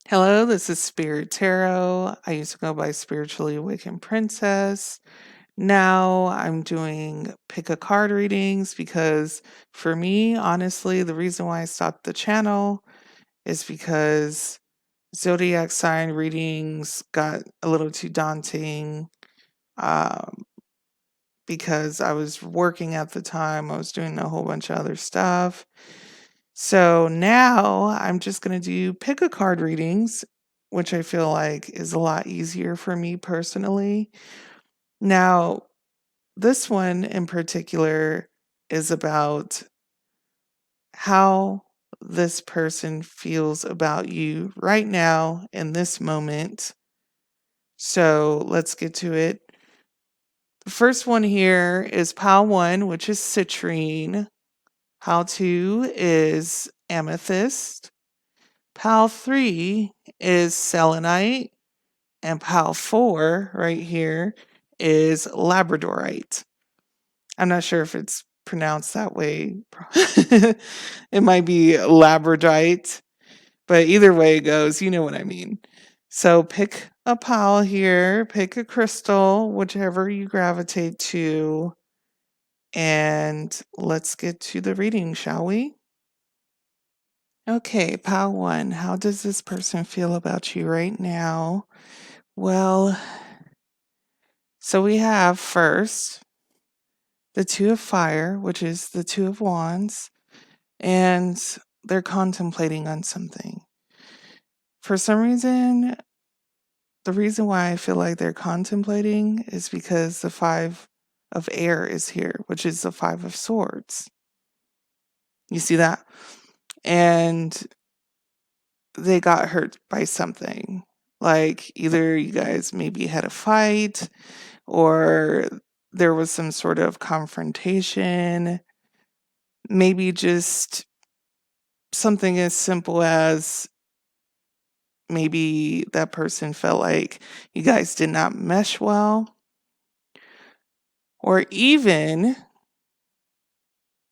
Hello, this is Spirit Tarot. I used to go by Spiritually Awakened Princess. Now I'm doing pick a card readings because for me, honestly, the reason why I stopped the channel is because zodiac sign readings got a little too daunting um, because I was working at the time. I was doing a whole bunch of other stuff. So now I'm just going to do pick a card readings, which I feel like is a lot easier for me personally. Now, this one in particular is about how this person feels about you right now in this moment. So let's get to it. The first one here is pile one, which is citrine. Pile two is amethyst. Pile 3 is selenite, and pile 4 right here is labradorite. I'm not sure if it's pronounced that way. It might be labradorite, but either way it goes, you know what I mean. So pick a pile here, pick a crystal, whichever you gravitate to, and let's get to the reading, shall we? Okay, pile one. How does this person feel about you right now? Well, so we have first the Two of Fire, which is the Two of Wands, and they're contemplating on something. For some reason, the reason why I feel like they're contemplating is because the Five of Air is here, which is the Five of Swords. You see that? And they got hurt by something. Like either you guys maybe had a fight or there was some sort of confrontation, maybe just something as simple as maybe that person felt like you guys did not mesh well, or even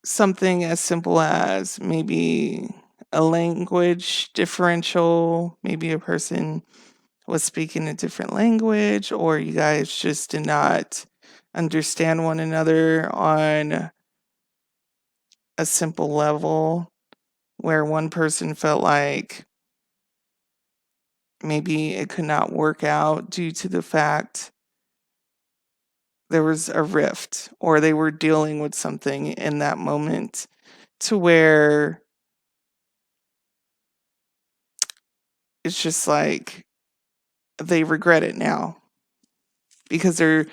something as simple as maybe a language differential, maybe a person was speaking a different language, or you guys just did not understand one another on a simple level where one person felt like maybe it could not work out due to the fact there was a rift or they were dealing with something in that moment to where it's just like they regret it now because they're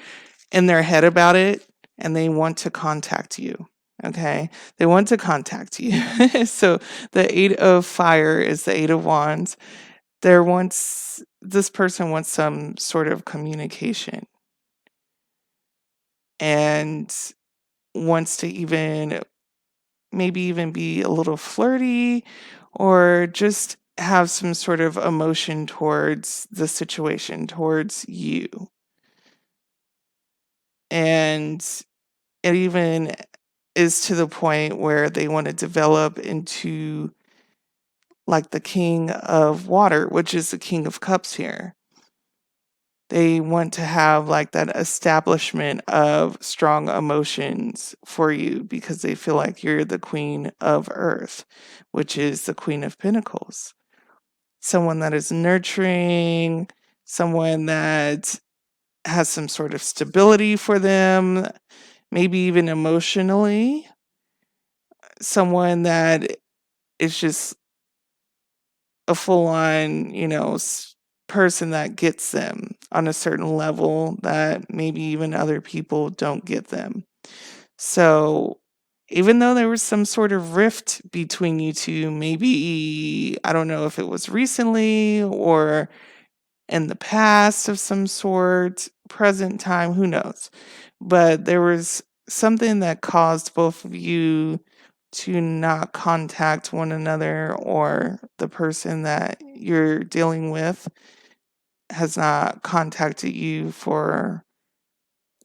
in their head about it and they want to contact you. Okay. They want to contact you. So the Eight of Fire is the Eight of Wands. This person wants some sort of communication and wants to maybe even be a little flirty or just have some sort of emotion towards the situation, towards you. And it even is to the point where they want to develop into like the King of Water, which is the King of Cups here. They want to have like that establishment of strong emotions for you because they feel like you're the Queen of Earth, which is the Queen of Pentacles. Someone that is nurturing, someone that has some sort of stability for them, maybe even emotionally, someone that is just a full on, person that gets them on a certain level that maybe even other people don't get them. So, even though there was some sort of rift between you two, maybe, I don't know if it was recently or in the past of some sort, present time, who knows? But there was something that caused both of you to not contact one another, or the person that you're dealing with has not contacted you for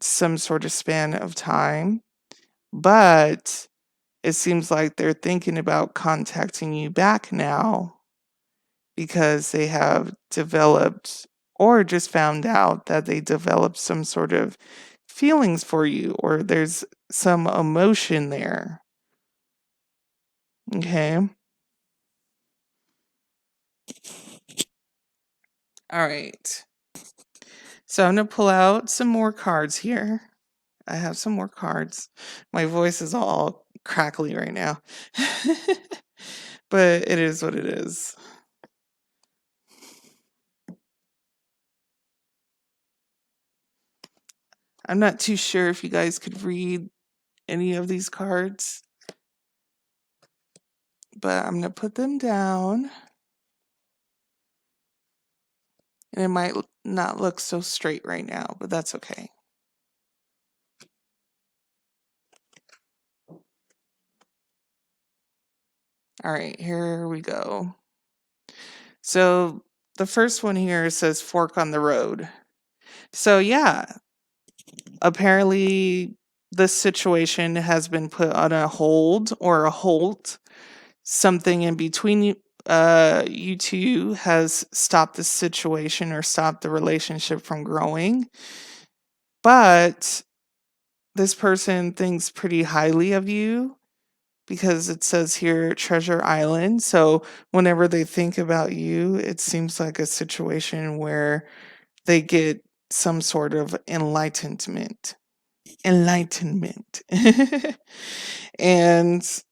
some sort of span of time. But it seems like they're thinking about contacting you back now. because they have developed or just found out that they developed some sort of feelings for you, or there's some emotion there. Okay. All right. So I'm going to pull out some more cards here. I have some more cards. My voice is all crackly right now. But it is what it is. I'm not too sure if you guys could read any of these cards, but I'm going to put them down. And it might not look so straight right now, but that's okay. All right, here we go. So the first one here says fork on the road. So yeah, apparently this situation has been put on a hold or a halt. Something in between you two has stopped the situation or stopped the relationship from growing. But this person thinks pretty highly of you because it says here Treasure Island. So whenever they think about you, it seems like a situation where they get some sort of enlightenment. Enlightenment. And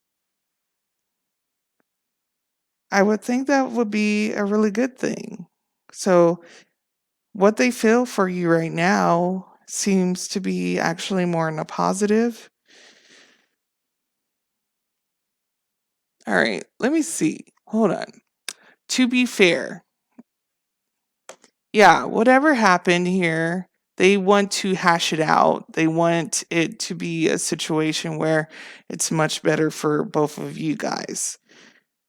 I would think that would be a really good thing. So what they feel for you right now seems to be actually more in a positive. All right, let me see. Hold on. To be fair, yeah, whatever happened here, they want to hash it out. They want it to be a situation where it's much better for both of you guys,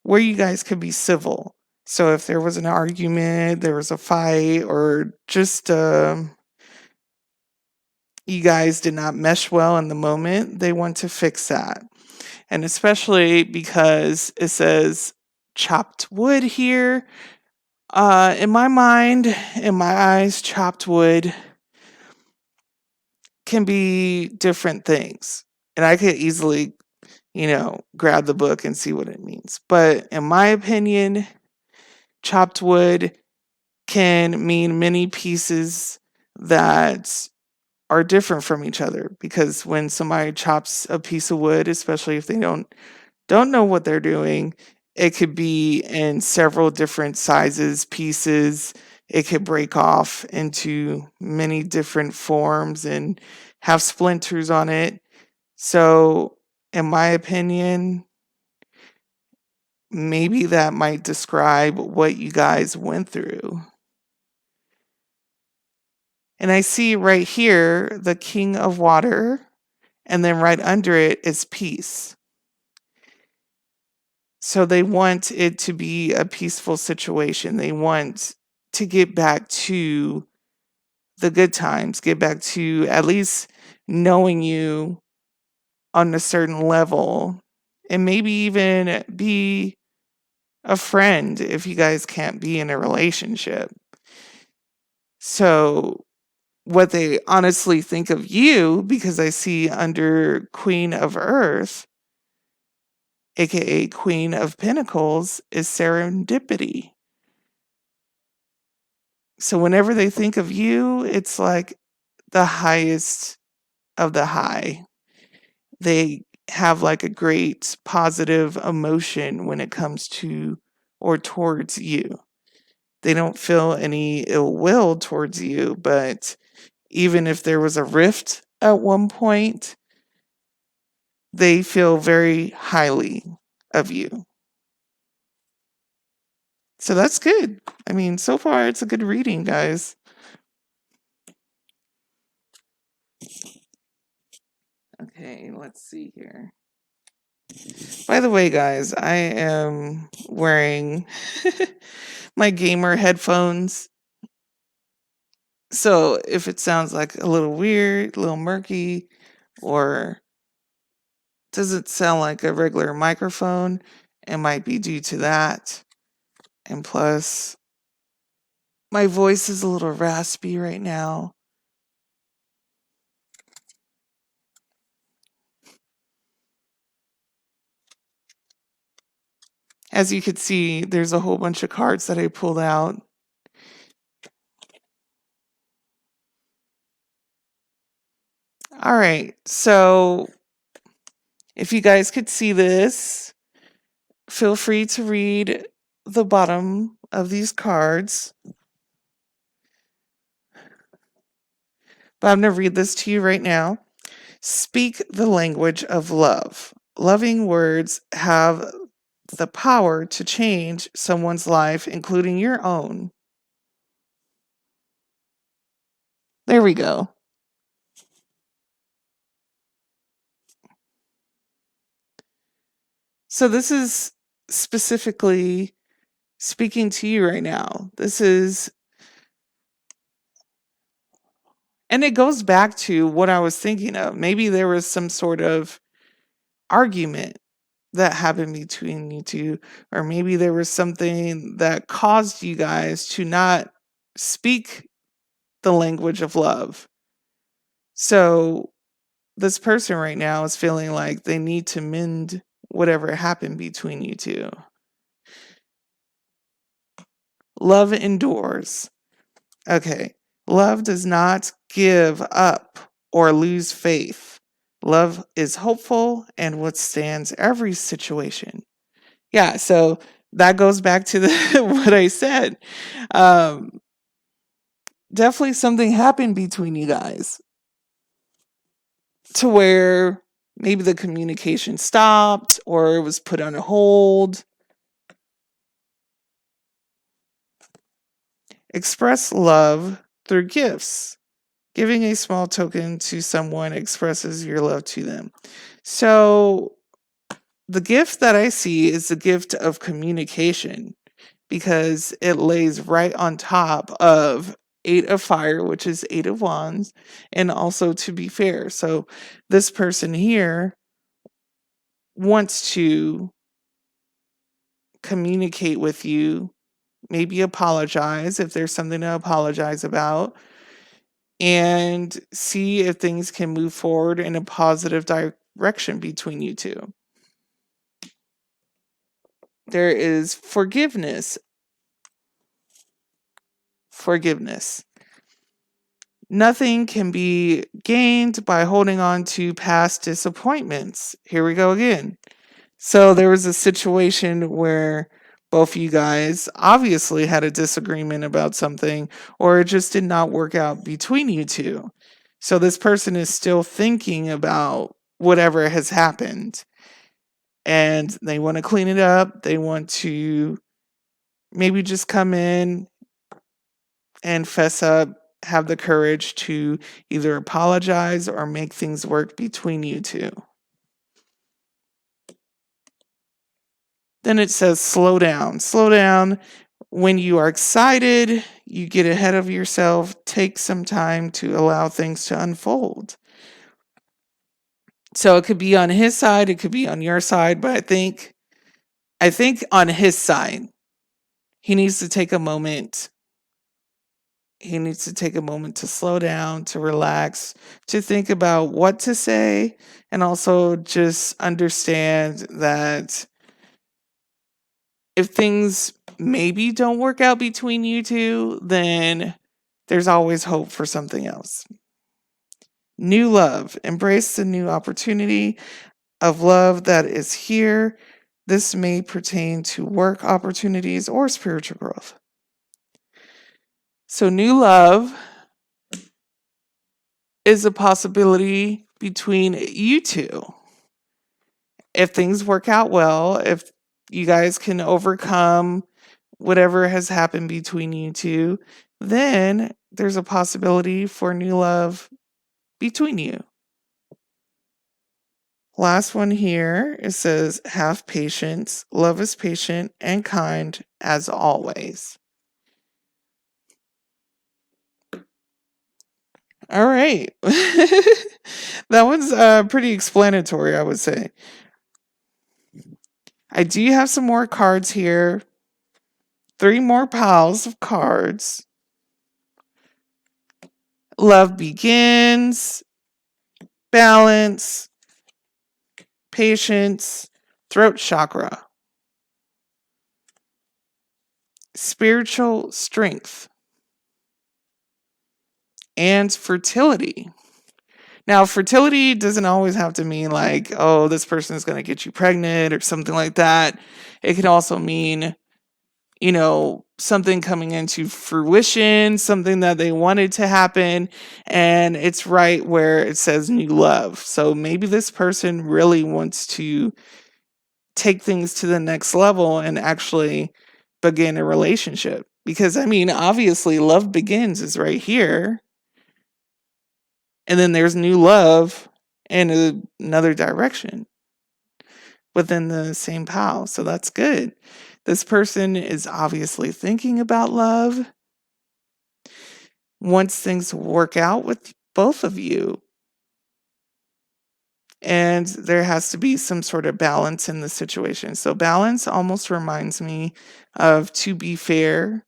where you guys could be civil. So if there was an argument, there was a fight, or just you guys did not mesh well in the moment, they want to fix that. And especially because it says chopped wood here. In my mind, in my eyes, chopped wood can be different things. And I could easily, grab the book and see what it means. But in my opinion, chopped wood can mean many pieces that are different from each other, because when somebody chops a piece of wood, especially if they don't know what they're doing, it could be in several different sizes, pieces. It could break off into many different forms and have splinters on it. So, in my opinion, maybe that might describe what you guys went through. And I see right here the King of Water, and then right under it is peace. So they want it to be a peaceful situation. They want to get back to the good times, get back to at least knowing you on a certain level, and maybe even be a friend if you guys can't be in a relationship. So, what they honestly think of you, because I see under Queen of Earth, aka Queen of Pentacles, is serendipity. So whenever they think of you, it's like the highest of the high. They have like a great positive emotion when it comes to or towards you. They don't feel any ill will towards you, but even if there was a rift at one point, they feel very highly of you. So that's good. I mean, so far it's a good reading, guys. Okay, let's see here. By the way, guys, I am wearing my gamer headphones. So if it sounds like a little weird, a little murky, or doesn't sound like a regular microphone, it might be due to that. And plus, my voice is a little raspy right now. As you can see, there's a whole bunch of cards that I pulled out. All right, so if you guys could see this, feel free to read the bottom of these cards. But I'm going to read this to you right now. Speak the language of love. Loving words have the power to change someone's life, including your own. There we go. So this is specifically speaking to you right now. And it goes back to what I was thinking of. Maybe there was some sort of argument that happened between you two, or maybe there was something that caused you guys to not speak the language of love. So this person right now is feeling like they need to mend whatever happened between you two. Love endures. Okay. Love does not give up or lose faith. Love is hopeful and withstands every situation. Yeah, so that goes back to what I said. Um, Definitely something happened between you guys to where maybe the communication stopped or it was put on hold. Express love through gifts. Giving a small token to someone expresses your love to them. So the gift that I see is the gift of communication because it lays right on top of Eight of Fire, which is Eight of Wands, and also to be fair. So this person here wants to communicate with you, maybe apologize if there's something to apologize about, and see if things can move forward in a positive direction between you two. There is forgiveness. Forgiveness. Nothing can be gained by holding on to past disappointments. Here we go again. So there was a situation where both of you guys obviously had a disagreement about something, or it just did not work out between you two. So this person is still thinking about whatever has happened and they want to clean it up. They want to maybe just come in and fess up, have the courage to either apologize or make things work between you two. Then it says slow down. Slow down. When you are excited, you get ahead of yourself. Take some time to allow things to unfold. So it could be on his side, it could be on your side, but I think on his side, he needs to take a moment. He needs to take a moment to slow down, to relax, to think about what to say, and also just understand that if things maybe don't work out between you two, then there's always hope for something else. New love. Embrace the new opportunity of love that is here. This may pertain to work opportunities or spiritual growth. So, new love is a possibility between you two. If things work out well, if you guys can overcome whatever has happened between you two, then there's a possibility for new love between you. Last one here, it says, have patience. Love is patient and kind as always. All right. That one's pretty explanatory, I would say. I do have some more cards here Three more piles of cards. Love begins, balance, patience, throat chakra, spiritual strength, and fertility. Now, fertility doesn't always have to mean like, oh, this person is going to get you pregnant or something like that. It can also mean, something coming into fruition, something that they wanted to happen, and it's right where it says new love. So maybe this person really wants to take things to the next level and actually begin a relationship. Because, obviously, love begins is right here. And then there's new love in another direction within the same pile. So that's good. This person is obviously thinking about love, wants things to work out with both of you. And there has to be some sort of balance in the situation. So balance almost reminds me of To Be Fair,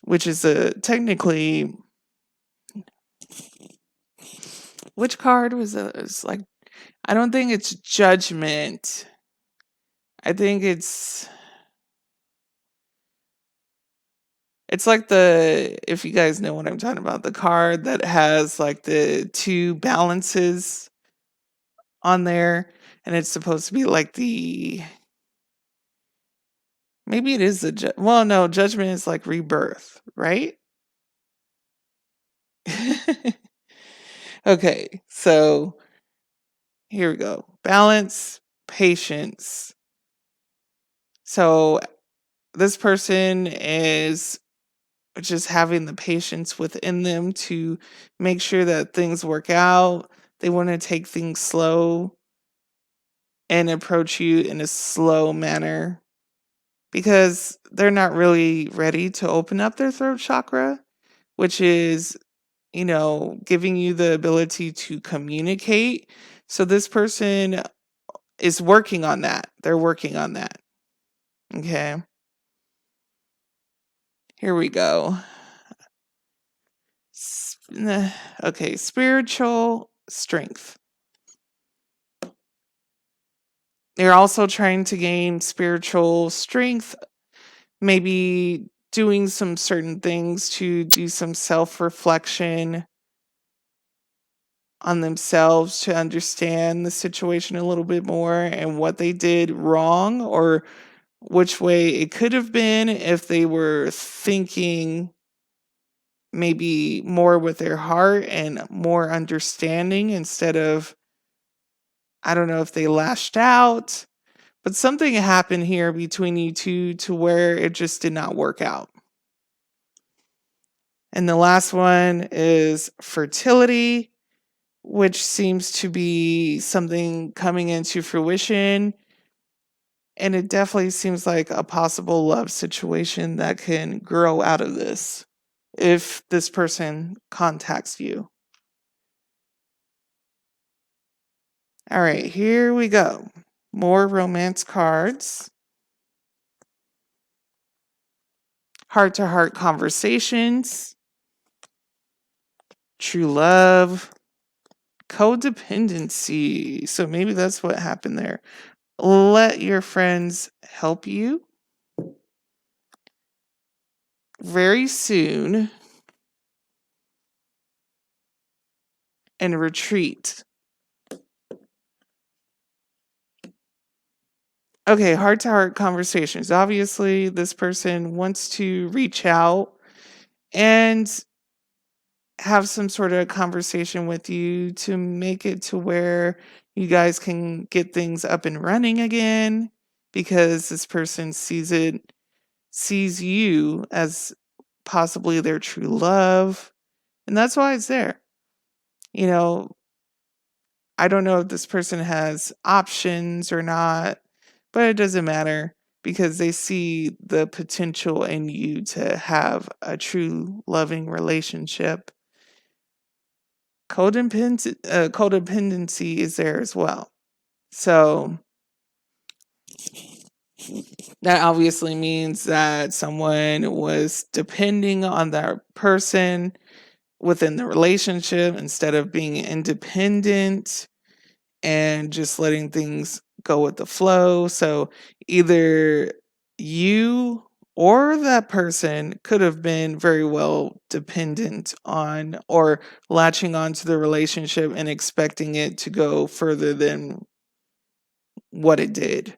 which is technically, which card was it? It's like, I don't think it's Judgment. I think it's like if you guys know what I'm talking about, the card that has like the two balances on there, and it's supposed to be like maybe it is well, no, Judgment is like rebirth, right? Okay, so here we go. Balance, patience. So this person is just having the patience within them to make sure that things work out. They want to take things slow and approach you in a slow manner because they're not really ready to open up their throat chakra, which is, giving you the ability to communicate. So this person is working on that. They're working on that. Okay. Here we go. Okay, spiritual strength. They're also trying to gain spiritual strength, maybe doing some certain things to do some self-reflection on themselves to understand the situation a little bit more and what they did wrong or which way it could have been if they were thinking maybe more with their heart and more understanding instead of, I don't know if they lashed out, but something happened here between you two to where it just did not work out. And the last one is fertility, which seems to be something coming into fruition. And it definitely seems like a possible love situation that can grow out of this if this person contacts you. All right, here we go. More romance cards. Heart-to-heart conversations. True love. Codependency. So maybe that's what happened there. Let your friends help you. Very soon. And retreat. Okay, heart-to-heart conversations. Obviously, this person wants to reach out and have some sort of conversation with you to make it to where you guys can get things up and running again because this person sees you as possibly their true love, and that's why it's there. You know, I don't know if this person has options or not, but it doesn't matter because they see the potential in you to have a true loving relationship. Codependency is there as well. So That obviously means that someone was depending on that person within the relationship instead of being independent and just letting things go with the flow. So either you or that person could have been very well dependent on or latching onto the relationship and expecting it to go further than what it did.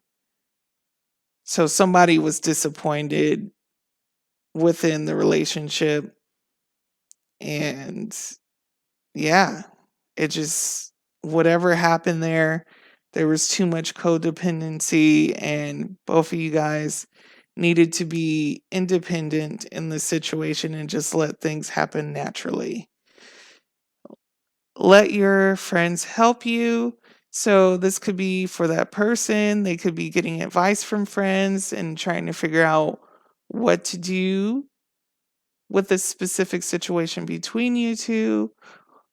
So somebody was disappointed within the relationship, and yeah, it just, whatever happened there, there was too much codependency, and both of you guys needed to be independent in the situation and just let things happen naturally. Let your friends help you. So, this could be for that person. They could be getting advice from friends and trying to figure out what to do with this specific situation between you two,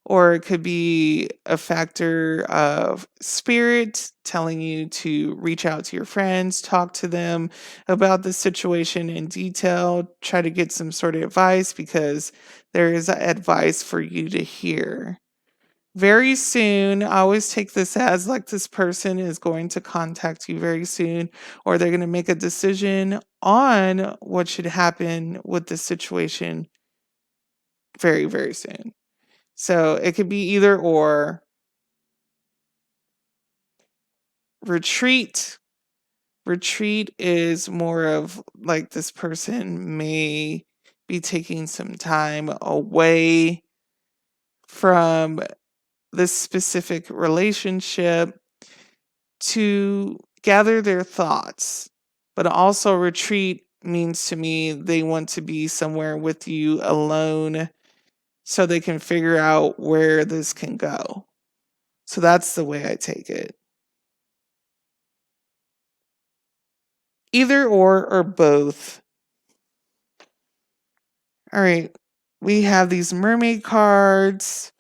or it could be a factor of spirit telling you to reach out to your friends, talk to them about the situation in detail, try to get some sort of advice because there is advice for you to hear. Very soon, I always take this as like this person is going to contact you very soon, or they're going to make a decision on what should happen with this situation very, very soon. So it could be either or. Retreat. Retreat is more of like this person may be taking some time away from this specific relationship to gather their thoughts. But also, retreat means to me they want to be somewhere with you alone so they can figure out where this can go. So that's the way I take it. Either or both. All right. We have these mermaid cards.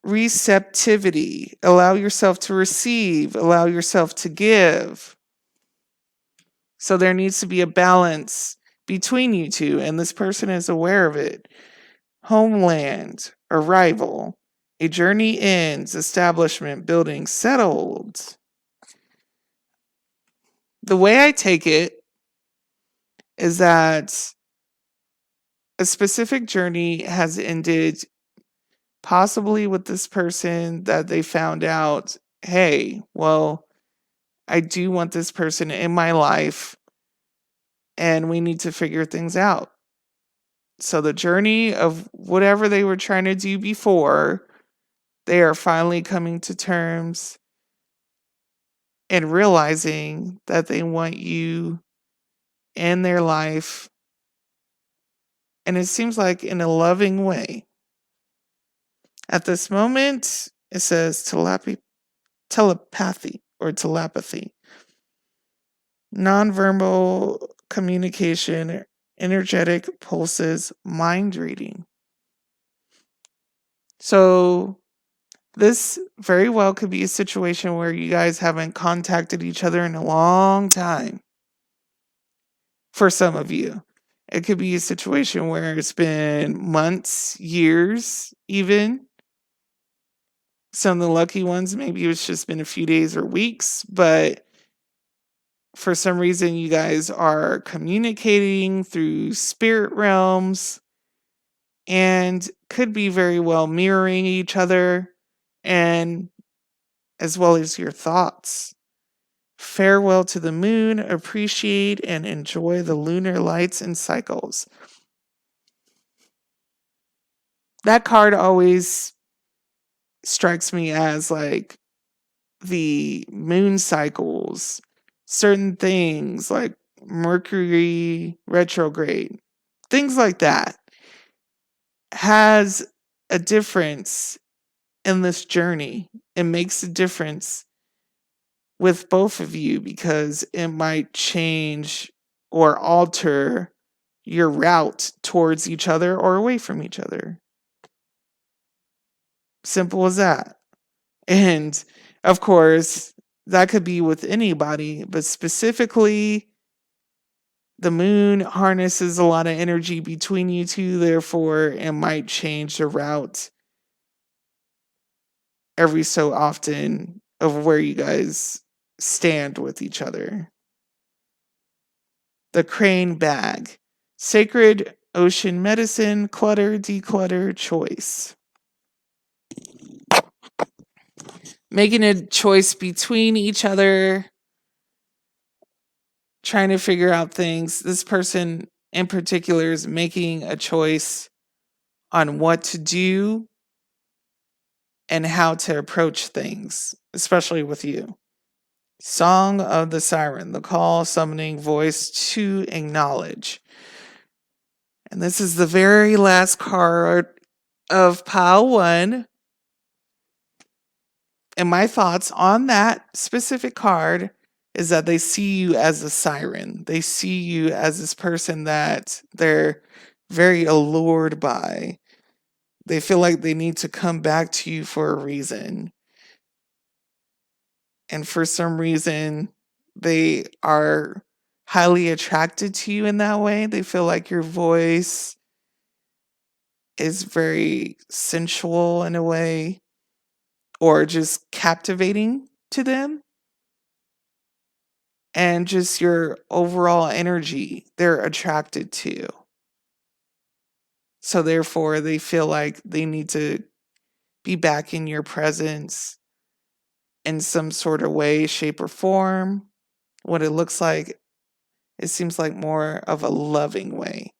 Receptivity. Allow yourself to receive, allow yourself to give. So there needs to be a balance between you two, and this person is aware of it. Homeland, arrival, a journey ends, establishment, building, settled. The way I take it is that a specific journey has ended, possibly with this person that they found out, hey, well, I do want this person in my life and we need to figure things out. So the journey of whatever they were trying to do before, they are finally coming to terms and realizing that they want you in their life. And it seems like in a loving way. At this moment, it says telepathy or telepathy, nonverbal communication, energetic pulses, mind reading. So, this very well could be a situation where you guys haven't contacted each other in a long time. For some of you, it could be a situation where it's been months, years, even. Some of the lucky ones, maybe it's just been a few days or weeks, but for some reason, you guys are communicating through spirit realms and could be very well mirroring each other and as well as your thoughts. Farewell to the moon, appreciate and enjoy the lunar lights and cycles. That card always strikes me as like the moon cycles, certain things like Mercury retrograde, things like that has a difference in this journey. It makes a difference with both of you because it might change or alter your route towards each other or away from each other. Simple as that. And of course, That could be with anybody, but specifically, the moon harnesses a lot of energy between you two, therefore, it might change the route every so often of where you guys stand with each other. The crane bag. Sacred ocean medicine, clutter, declutter, choice. Making a choice between each other, trying to figure out things. This person in particular is making a choice on what to do and how to approach things, especially with you. Song of the Siren, the call summoning voice to acknowledge. And this is the very last card of pile 1. And my thoughts on that specific card is that they see you as a siren. They see you as this person that they're very allured by. They feel like they need to come back to you for a reason. And for some reason, they are highly attracted to you in that way. They feel like your voice is very sensual in a way, or just captivating to them. And just your overall energy, they're attracted to. So therefore, they feel like they need to be back in your presence in some sort of way, shape, or form. What it looks like, it seems like more of a loving way.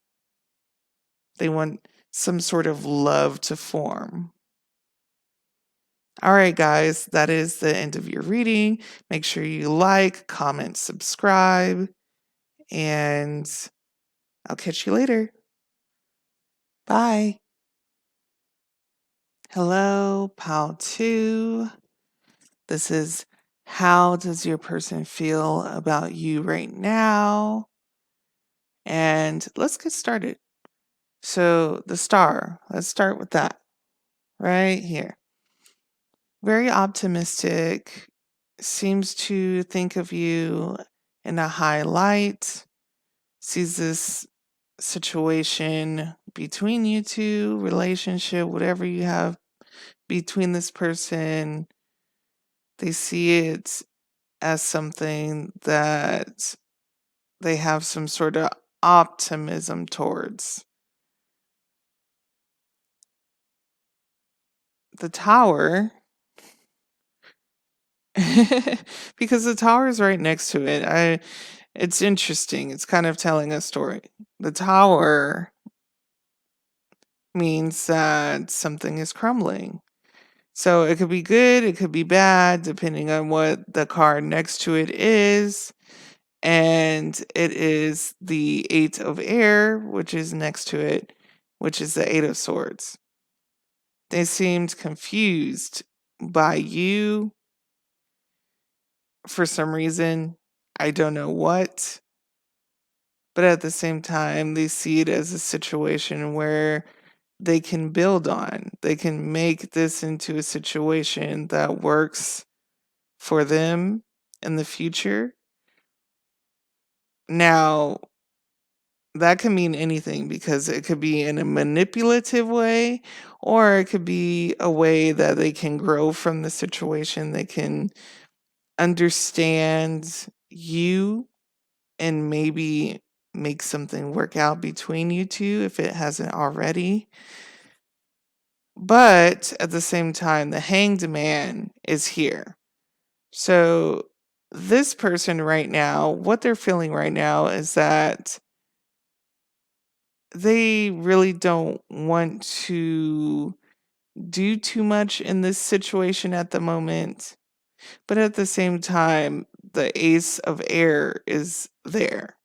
They want some sort of love to form. All right, guys, that is the end of your reading. Make sure you like, comment, subscribe, and I'll catch you later. Bye. Hello, pile 2. This is how does your person feel about you right now? And let's get started. So, the star, let's start with that right here. Very optimistic, seems to think of you in a high light, sees this situation between you two, relationship, whatever you have between this person. They see it as something that they have some sort of optimism towards. The tower, because the tower is right next to it. It's interesting. It's kind of telling a story. The tower means that something is crumbling. So it could be good, it could be bad, depending on what the card next to it is. And it is the 8 of air, which is next to it, which is the 8 of swords. They seemed confused by you for some reason. I don't know what. But at the same time, they see it as a situation where they can build on. They can make this into a situation that works for them in the future. Now, that can mean anything because it could be in a manipulative way, or it could be a way that they can grow from the situation. They can understand you and maybe make something work out between you two if it hasn't already. But at the same time, the hanged man is here. So this person right now, what they're feeling right now is that they really don't want to do too much in this situation at the moment. But at the same time, the ace of air is there.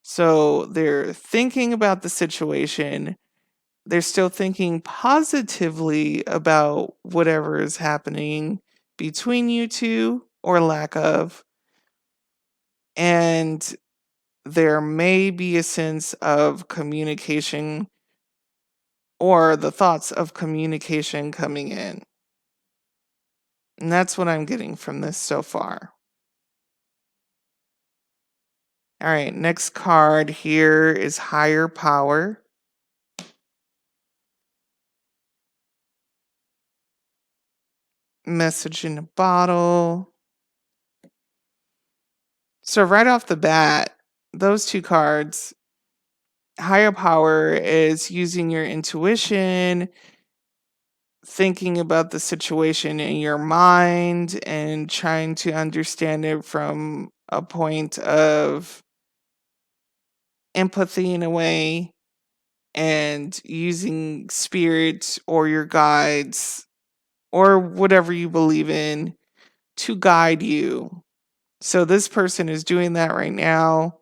So they're thinking about the situation. They're still thinking positively about whatever is happening between you two or lack of. And there may be a sense of communication or the thoughts of communication coming in. And that's what I'm getting from this so far. All right, next card here is higher power. Message in a bottle. So right off the bat, those two cards, higher power is using your intuition, thinking about the situation in your mind and trying to understand it from a point of empathy in a way, and using spirits or your guides or whatever you believe in to guide you. So this person is doing that right now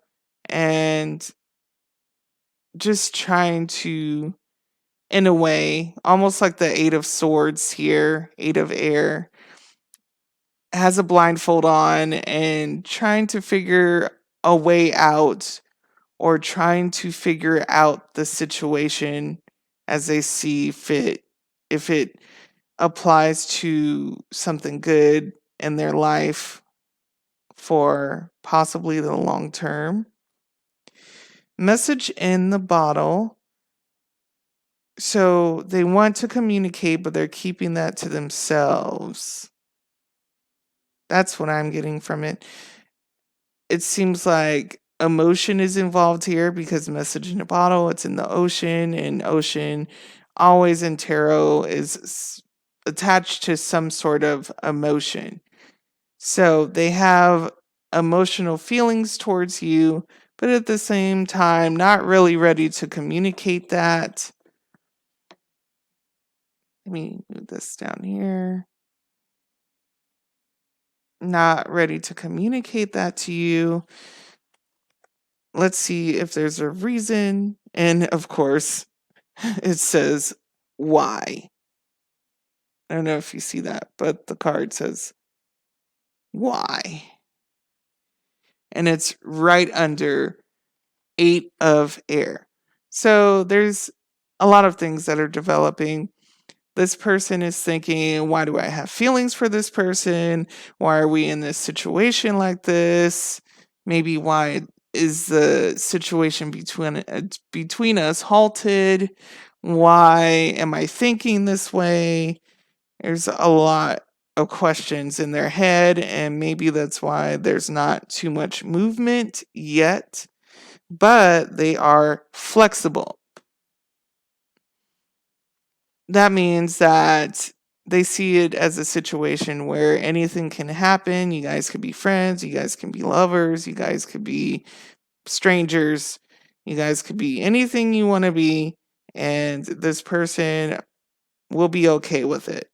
and just trying to, in a way, almost like the Eight of Swords here, Eight of Air, has a blindfold on and trying to figure a way out, or trying to figure out the situation as they see fit, if it applies to something good in their life for possibly the long term. Message in the bottle. So they want to communicate, but they're keeping that to themselves. That's what I'm getting from it. It seems like emotion is involved here because message in a bottle, it's in the ocean, and ocean always in tarot is attached to some sort of emotion. So they have emotional feelings towards you, but at the same time, not really ready to communicate that. Let me move this down here. Not ready to communicate that to you. Let's see if there's a reason. And of course, it says why. I don't know if you see that, but the card says why. And it's right under Eight of Air. So there's a lot of things that are developing. This person is thinking, why do I have feelings for this person? Why are we in this situation like this? Maybe why is the situation between us halted? Why am I thinking this way? There's a lot of questions in their head, and maybe that's why there's not too much movement yet, but they are flexible. That means that they see it as a situation where anything can happen. You guys could be friends, you guys can be lovers, you guys could be strangers, you guys could be anything you want to be, and this person will be okay with it.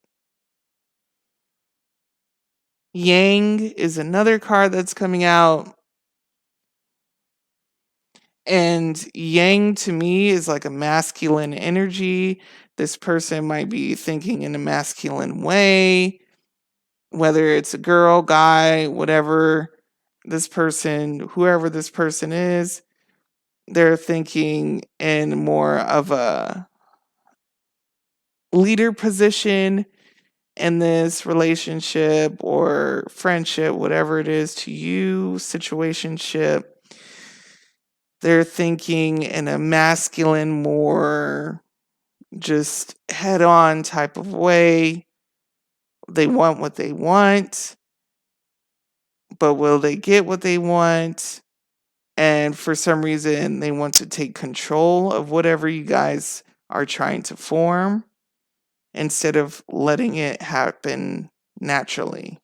Yang is another card that's coming out. And yang to me is like a masculine energy. This person might be thinking in a masculine way, whether it's a girl, guy, whatever this person, whoever this person is, they're thinking in more of a leader position in this relationship or friendship, whatever it is to you, situationship. They're thinking in a masculine, more just head on type of way. They want what they want, but will they get what they want? And for some reason, they want to take control of whatever you guys are trying to form instead of letting it happen naturally.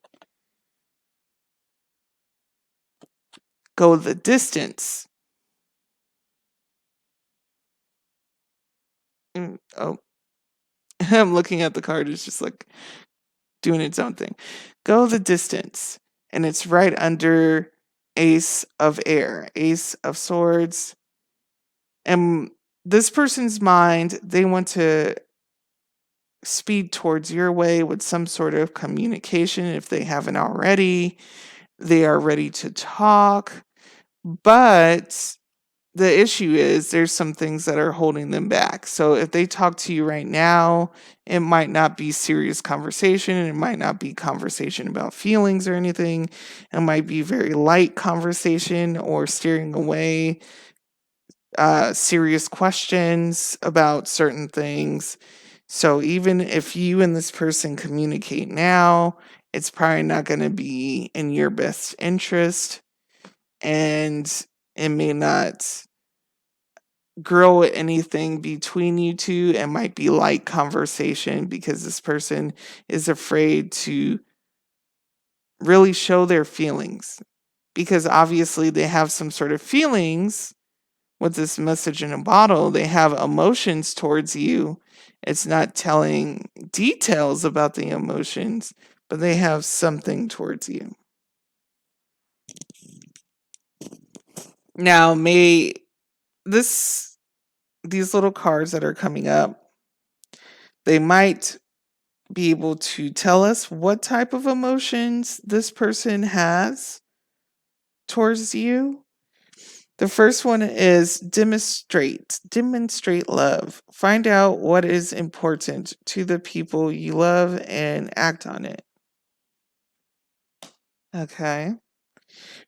Go the distance. Oh, I'm looking at the card. It's just like doing its own thing. Go the distance. And it's right under Ace of Air, Ace of Swords. And this person's mind, they want to speed towards your way with some sort of communication if they haven't already. They are ready to talk, but the issue is there's some things that are holding them back. So if they talk to you right now, it might not be serious conversation. It might not be conversation about feelings or anything. It might be very light conversation or steering away serious questions about certain things. So even if you and this person communicate now, it's probably not going to be in your best interest, and it may not grow anything between you two. It might be light conversation because this person is afraid to really show their feelings, because obviously they have some sort of feelings with this message in a bottle. They have emotions towards you. It's not telling details about the emotions, but they have something towards you. Now, may this these little cards that are coming up, they might be able to tell us what type of emotions this person has towards you. The first one is demonstrate love. Find out what is important to the people you love and act on it. Okay.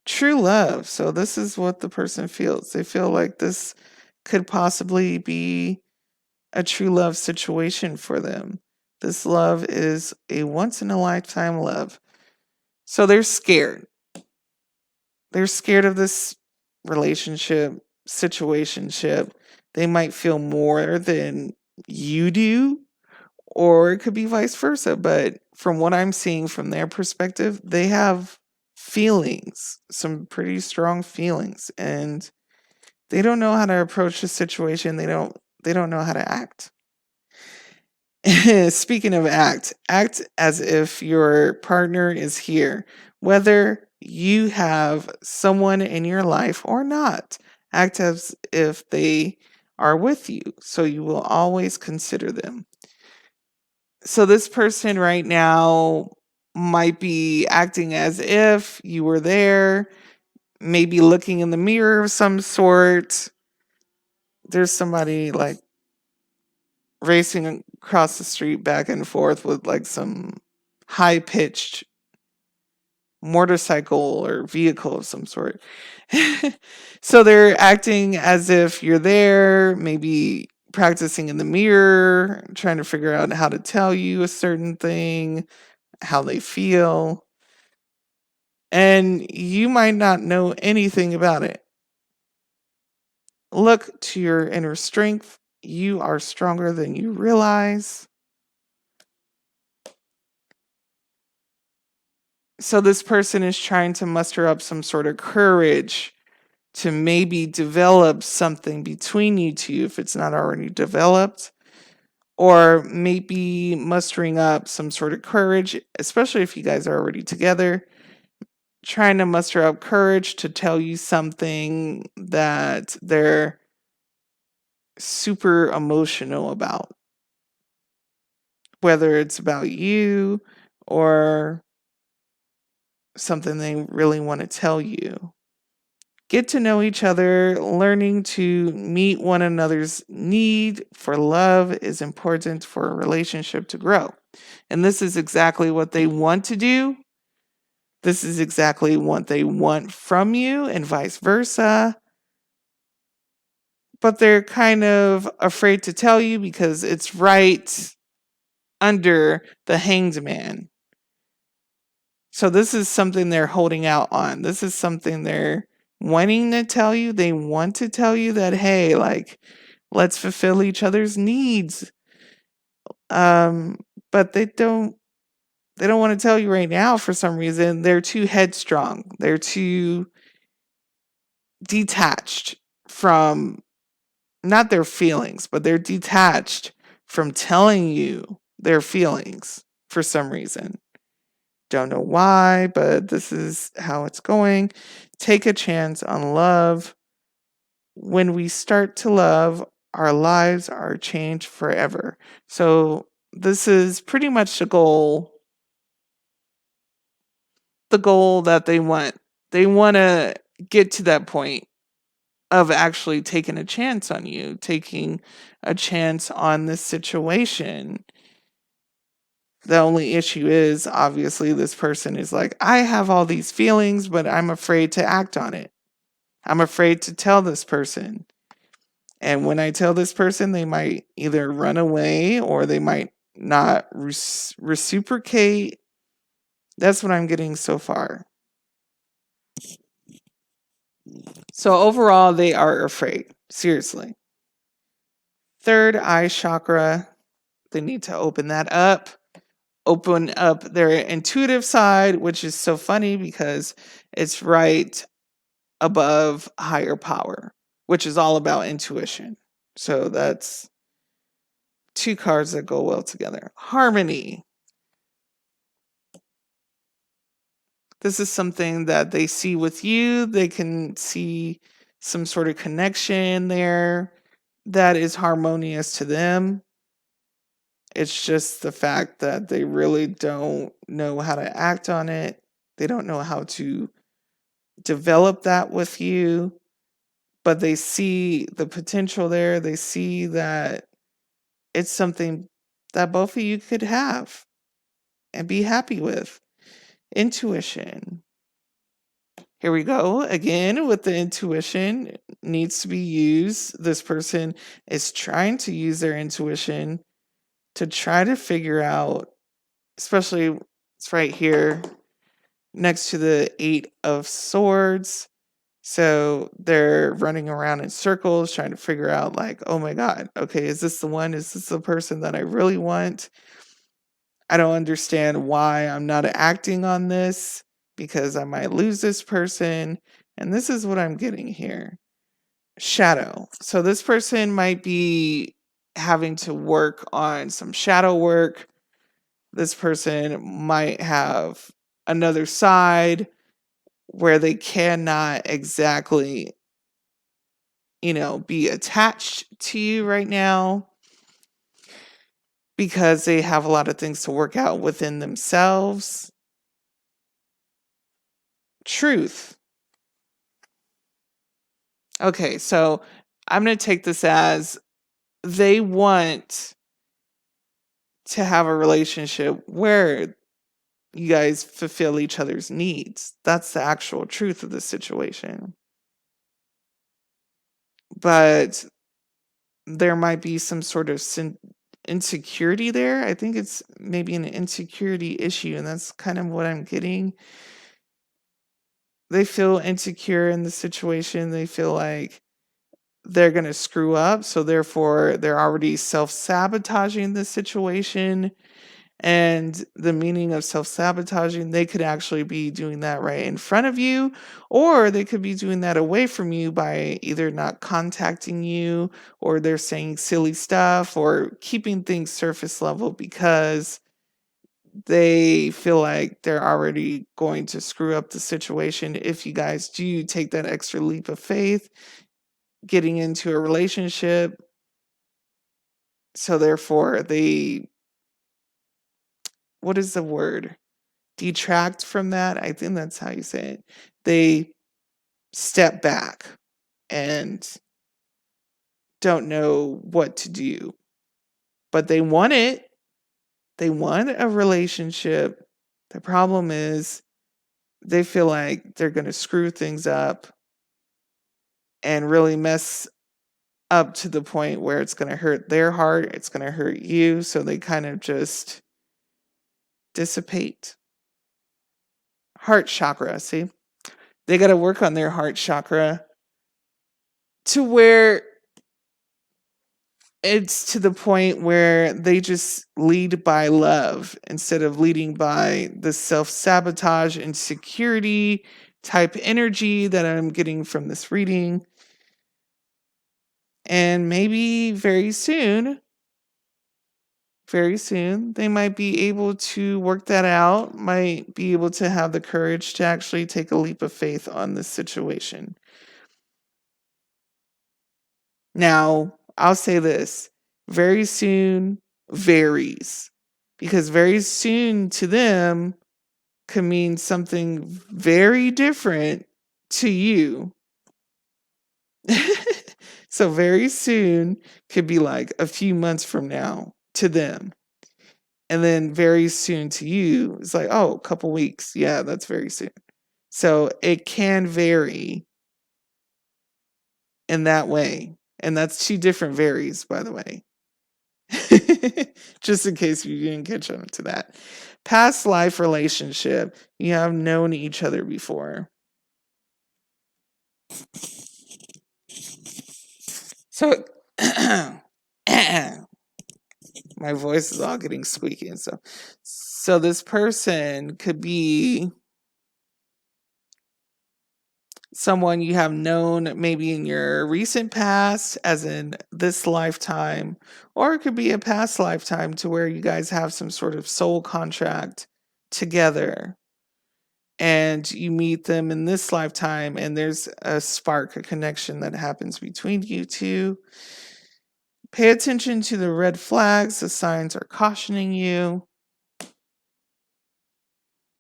True love. So this is what the person feels. They feel like this could possibly be a true love situation for them. This love is a once in a lifetime love. So they're scared. They're scared of this relationship, situationship. They might feel more than you do, or it could be vice versa. But from what I'm seeing from their perspective, they have feelings, some pretty strong feelings, and they don't know how to approach the situation. They don't know how to act. Speaking of act as if your partner is here, whether you have someone in your life or not. Act as if they are with you, so you will always consider them. So, this person right now might be acting as if you were there, maybe looking in the mirror of some sort. There's somebody like racing across the street back and forth with like some high pitched motorcycle or vehicle of some sort. So they're acting as if you're there, maybe practicing in the mirror, trying to figure out how to tell you a certain thing, how they feel. And you might not know anything about it. Look to your inner strength. You are stronger than you realize. So this person is trying to muster up some sort of courage to maybe develop something between you two if it's not already developed, or maybe mustering up some sort of courage, especially if you guys are already together, trying to muster up courage to tell you something that they're super emotional about, whether it's about you or something they really want to tell you. Get to know each other. Learning to meet one another's need for love is important for a relationship to grow. And this is exactly what they want to do. This is exactly what they want from you, and vice versa. But they're kind of afraid to tell you because it's right under the hanged man. So this is something they're holding out on. This is something they're wanting to tell you. They want to tell you that, hey, like, let's fulfill each other's needs. Um, but they don't want to tell you right now for some reason. They're too headstrong. They're too detached from not their feelings, but they're detached from telling you their feelings for some reason. Don't know why, but this is how it's going. Take a chance on love. When we start to love, our lives are changed forever. So this is pretty much the goal that they want. They want to get to that point of actually taking a chance on you, taking a chance on this situation. The only issue is, obviously, this person is like, I have all these feelings, but I'm afraid to act on it. I'm afraid to tell this person. And when I tell this person, they might either run away or they might not reciprocate. That's what I'm getting so far. So overall, they are afraid. Seriously. Third eye chakra, they need to open that up. Open up their intuitive side, which is so funny because it's right above higher power, which is all about intuition. So that's two cards that go well together. Harmony. This is something that they see with you. They can see some sort of connection there that is harmonious to them. It's just the fact that they really don't know how to act on it. They don't know how to develop that with you, but they see the potential there. They see that it's something that both of you could have and be happy with. Intuition. Here we go again with the intuition. It needs to be used. This person is trying to use their intuition to try to figure out, especially it's right here next to the 8 of Swords. So they're running around in circles trying to figure out, like, oh my God, okay, is this the one? Is this the person that I really want? I don't understand why I'm not acting on this because I might lose this person. And this is what I'm getting here. Shadow. So this person might be having to work on some shadow work. This person might have another side where they cannot exactly, be attached to you right now because they have a lot of things to work out within themselves. Truth. Okay, so I'm going to take this as they want to have a relationship where you guys fulfill each other's needs. That's the actual truth of the situation. But there might be some sort of insecurity there. I think it's maybe an insecurity issue, and that's kind of what I'm getting. They feel insecure in the situation. They feel like they're going to screw up. So therefore, they're already self-sabotaging the situation. And the meaning of self-sabotaging, they could actually be doing that right in front of you, or they could be doing that away from you by either not contacting you, or they're saying silly stuff, or keeping things surface level because they feel like they're already going to screw up the situation if you guys do take that extra leap of faith getting into a relationship. So therefore, what is the word? Detract from that. I think that's how you say it. They step back and don't know what to do. But they want it. They want a relationship. The problem is they feel like they're going to screw things up and really mess up to the point where it's going to hurt their heart. It's going to hurt you. So they kind of just dissipate. Heart chakra, see? They got to work on their heart chakra to where it's to the point where they just lead by love instead of leading by the self-sabotage and security type energy that I'm getting from this reading. And maybe very soon, they might be able to work that out, might be able to have the courage to actually take a leap of faith on this situation. Now, I'll say this, very soon varies, because very soon to them could mean something very different to you. So very soon could be like a few months from now to them. And then very soon to you, it's like, oh, a couple weeks. Yeah, that's very soon. So it can vary in that way. And that's two different varies, by the way. Just in case you didn't catch on to that. Past life relationship, you have known each other before. So my voice is all getting squeaky and stuff. So this person could be someone you have known maybe in your recent past, as in this lifetime, or it could be a past lifetime to where you guys have some sort of soul contract together and you meet them in this lifetime and there's a spark, a connection that happens between you two. Pay attention to the red flags, the signs are cautioning you.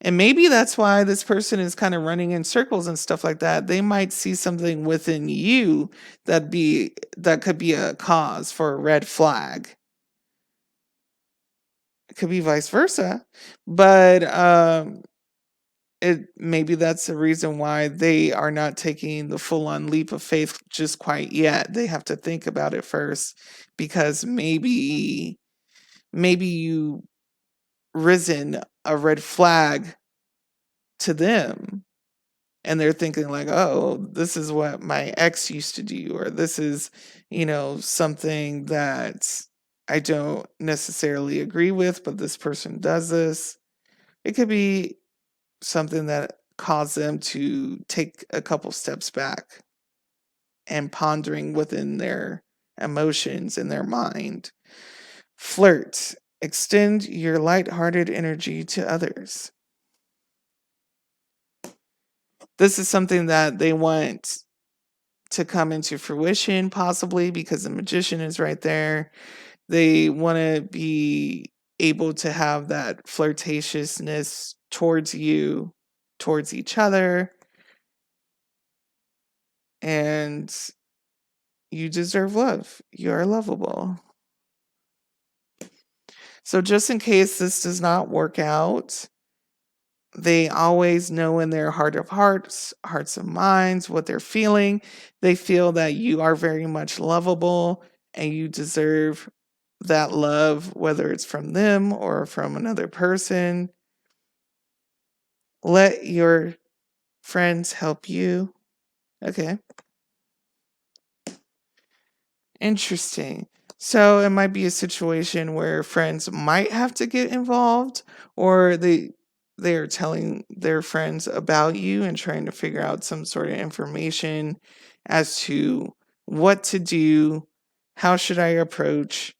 And maybe that's why this person is kind of running in circles and stuff like that. They might see something within you that could be a cause for a red flag. It could be vice versa. But it maybe that's the reason why they are not taking the full on leap of faith just quite yet. They have to think about it first because maybe you risen a red flag to them and they're thinking like, oh, this is what my ex used to do, or this is, something that I don't necessarily agree with, but this person does this. It could be something that caused them to take a couple steps back and pondering within their emotions in their mind. Flirt. Extend your lighthearted energy to others. This is something that they want to come into fruition, possibly because the magician is right there. They want to be able to have that flirtatiousness towards you, towards each other, and you deserve love. You are lovable. So, just in case this does not work out, they always know in their heart of hearts, hearts of minds, what they're feeling. They feel that you are very much lovable and you deserve that love, whether it's from them or from another person. Let your friends help you. Okay. Interesting. So it might be a situation where friends might have to get involved, or they are telling their friends about you and trying to figure out some sort of information as to what to do, how should I approach,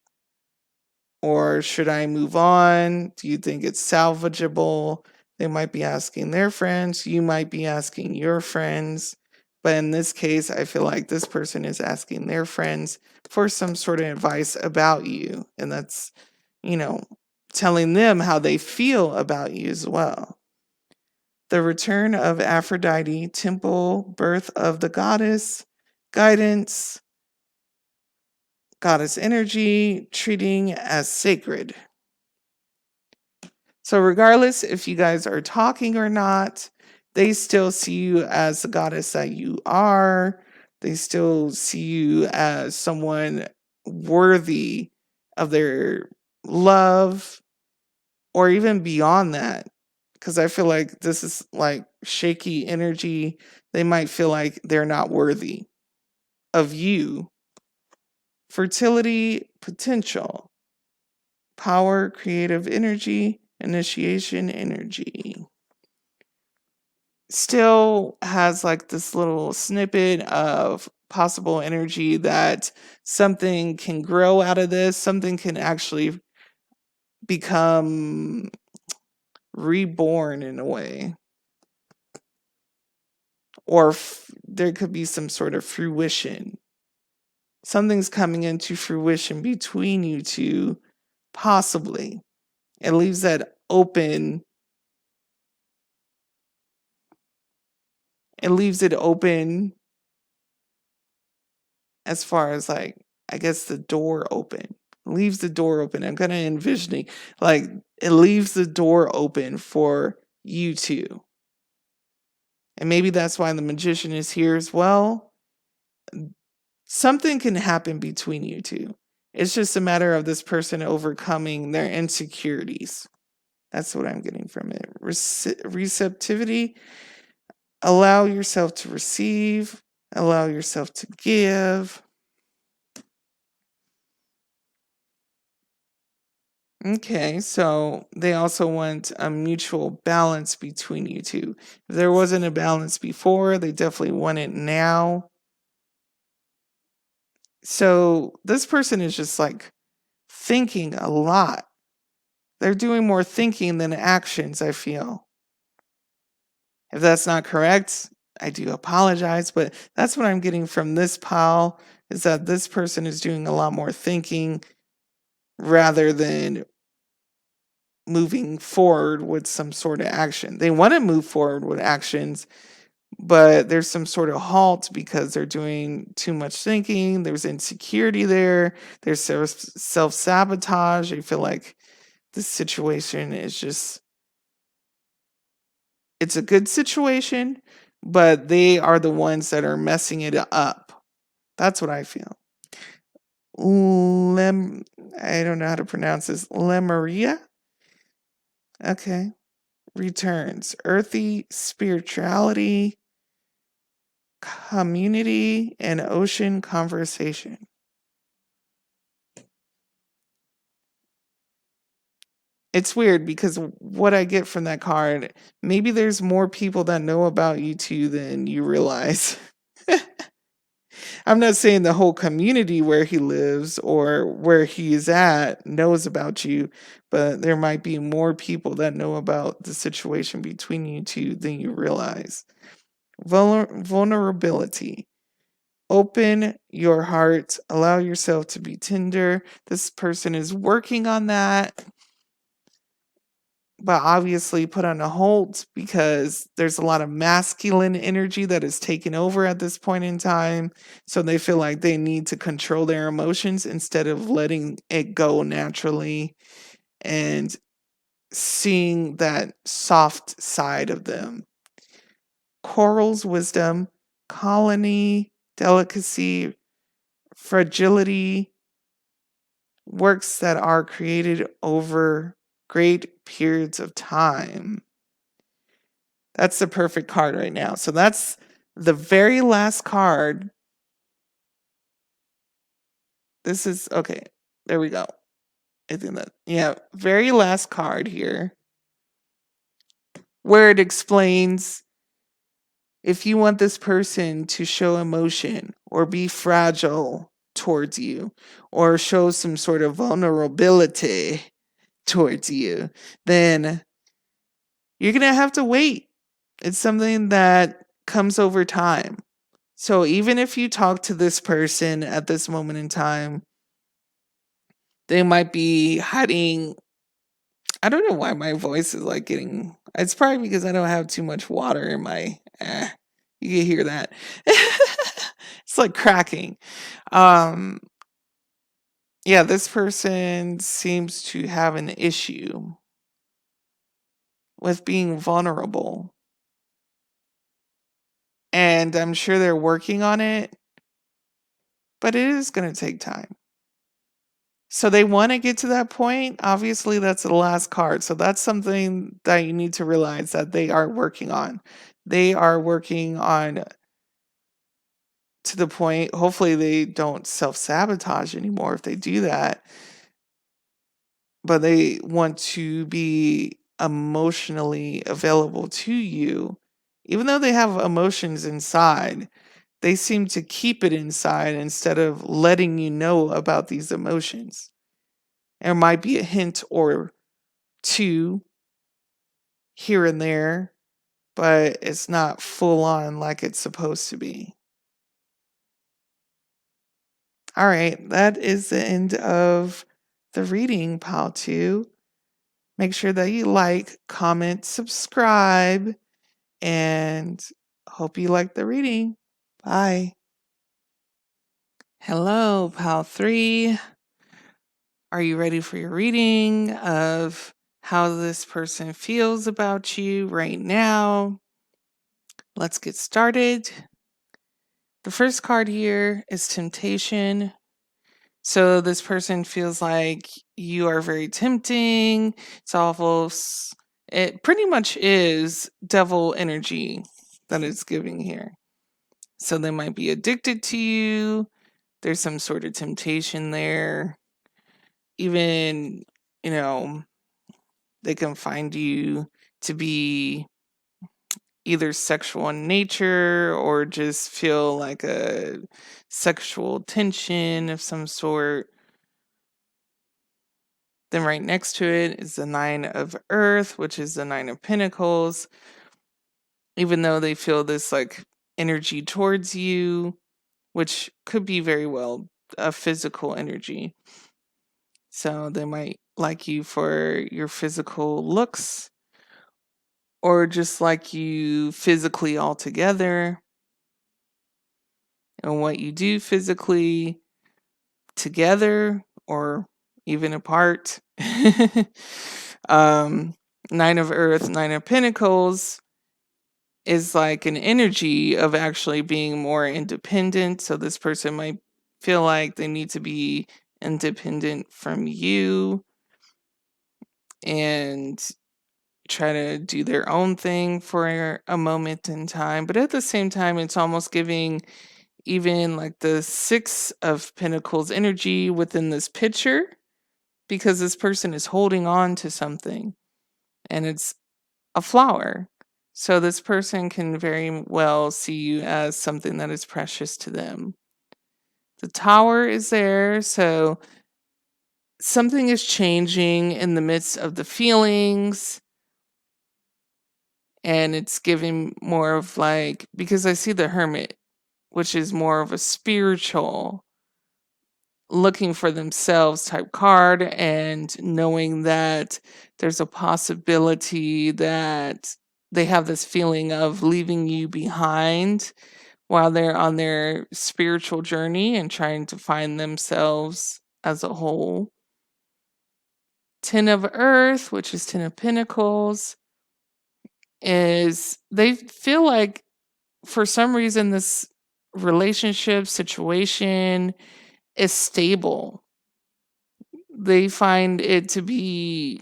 or should I move on? Do you think it's salvageable? They might be asking their friends, you might be asking your friends. But in this case, I feel like this person is asking their friends for some sort of advice about you. And that's, you know, telling them how they feel about you as well. The return of Aphrodite, temple, birth of the goddess, guidance, goddess energy, treating as sacred. So, regardless if you guys are talking or not, they still see you as the goddess that you are. They still see you as someone worthy of their love, or even beyond that. Because I feel like this is like shaky energy. They might feel like they're not worthy of you. Fertility potential, power, creative energy, initiation energy. Still has like this little snippet of possible energy that something can grow out of this, something can actually become reborn in a way, or there could be some sort of fruition. Something's coming into fruition between you two, possibly. It leaves that open. It leaves it open as far as like, I guess the door open. Leaves the door open. I'm kind of envisioning like it leaves the door open for you two. And maybe that's why the magician is here as well. Something can happen between you two. It's just a matter of this person overcoming their insecurities. That's what I'm getting from it. Receptivity. Allow yourself to receive. Allow yourself to give. Okay, so they also want a mutual balance between you two. If there wasn't a balance before, they definitely want it now. So this person is just like thinking a lot. They're doing more thinking than actions, I feel. If that's not correct, I do apologize, but that's what I'm getting from this pile is that this person is doing a lot more thinking rather than moving forward with some sort of action. They want to move forward with actions, but there's some sort of halt because they're doing too much thinking. There's insecurity there. There's self-sabotage. I feel like this situation is just, it's a good situation, but they are the ones that are messing it up. That's what I feel. I don't know how to pronounce this. Lemuria? Okay. Returns. Earthy spirituality, community, and ocean conversation. It's weird because what I get from that card, maybe there's more people that know about you two than you realize. I'm not saying the whole community where he lives or where he is at knows about you, but there might be more people that know about the situation between you two than you realize. Vulnerability. Open your heart, allow yourself to be tender. This person is working on that, but obviously put on a hold because there's a lot of masculine energy that is taken over at this point in time. So they feel like they need to control their emotions instead of letting it go naturally and seeing that soft side of them. Coral's wisdom, colony, delicacy, fragility, works that are created over great periods of time. That's the perfect card right now. So that's the very last card. This is okay. There we go. I think that, yeah, very last card here where it explains if you want this person to show emotion or be fragile towards you or show some sort of vulnerability towards you, then you're going to have to wait. It's something that comes over time. So even if you talk to this person at this moment in time, they might be hiding. I don't know why my voice is like getting. It's probably because I don't have too much water in my. You can hear that. It's like cracking. Um, yeah, this person seems to have an issue with being vulnerable. And I'm sure they're working on it, but it is going to take time. So they want to get to that point. Obviously, that's the last card. So that's something that you need to realize that they are working on. They are working on to the point, hopefully, they don't self sabotage anymore if they do that. But they want to be emotionally available to you. Even though they have emotions inside, they seem to keep it inside instead of letting you know about these emotions. There might be a hint or two here and there, but it's not full on like it's supposed to be. All right, that is the end of the reading, Pile 2. Make sure that you like, comment, subscribe, and hope you like the reading. Bye. Hello, Pal 3. Are you ready for your reading of how this person feels about you right now? Let's get started. The first card here is Temptation. So this person feels like you are very tempting. It's almost, it pretty much is devil energy that it's giving here. So they might be addicted to you. There's some sort of temptation there. Even, you know, they can find you to be either sexual in nature or just feel like a sexual tension of some sort. Then right next to it is the Nine of Earth, which is the Nine of Pentacles. Even though they feel this like energy towards you, which could be very well a physical energy. So they might like you for your physical looks or just like you physically altogether and what you do physically together or even apart. um, Nine of Earth, Nine of Pentacles is like an energy of actually being more independent. So this person might feel like they need to be independent from you and try to do their own thing for a moment in time. But at the same time, it's almost giving even like the Six of Pentacles energy within this picture because this person is holding on to something and it's a flower. So this person can very well see you as something that is precious to them. The Tower is there, so something is changing in the midst of the feelings. And it's giving more of like, because I see the Hermit, which is more of a spiritual, looking for themselves type card, and knowing that there's a possibility that they have this feeling of leaving you behind while they're on their spiritual journey and trying to find themselves as a whole. Ten of Earth, which is Ten of Pentacles, is they feel like for some reason this relationship situation is stable. They find it to be,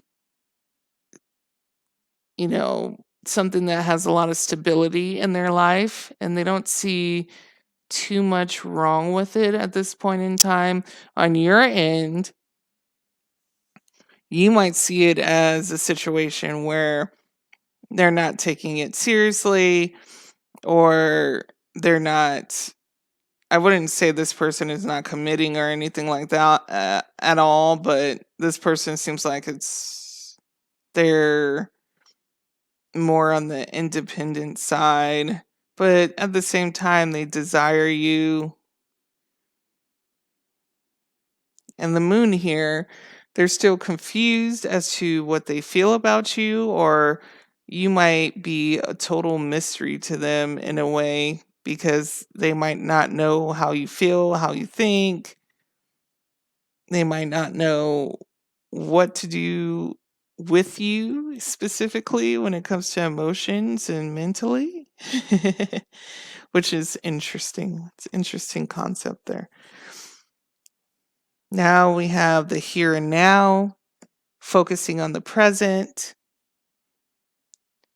something that has a lot of stability in their life, and they don't see too much wrong with it at this point in time. On your end, you might see it as a situation where they're not taking it seriously, or they're not. I wouldn't say this person is not committing or anything like that at all, but this person seems like they're more on the independent side, but at the same time, they desire you. And the moon here, they're still confused as to what they feel about you, or you might be a total mystery to them in a way because they might not know how you feel, how you think. They might not know what to do with you specifically when it comes to emotions and mentally, which is interesting. It's an interesting concept there. Now we have the here and now, focusing on the present,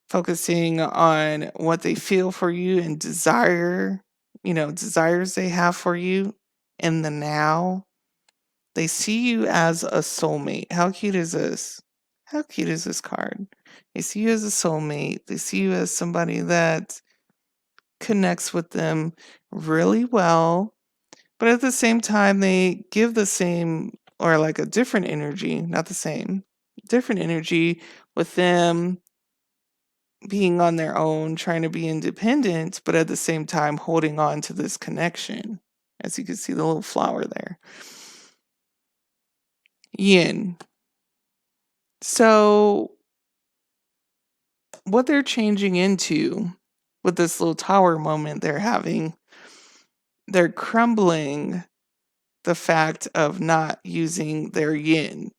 focusing on what they feel for you and desires they have for you in the now. They see you as a soulmate. How cute is this? How cute is this card? They see you as a soulmate. They see you as somebody that connects with them really well. But at the same time, they give the same or like a different energy, not the same, different energy with them being on their own, trying to be independent, but at the same time holding on to this connection. As you can see, the little flower there. Yin. So, what they're changing into with this little tower moment they're having, they're crumbling the fact of not using their yin.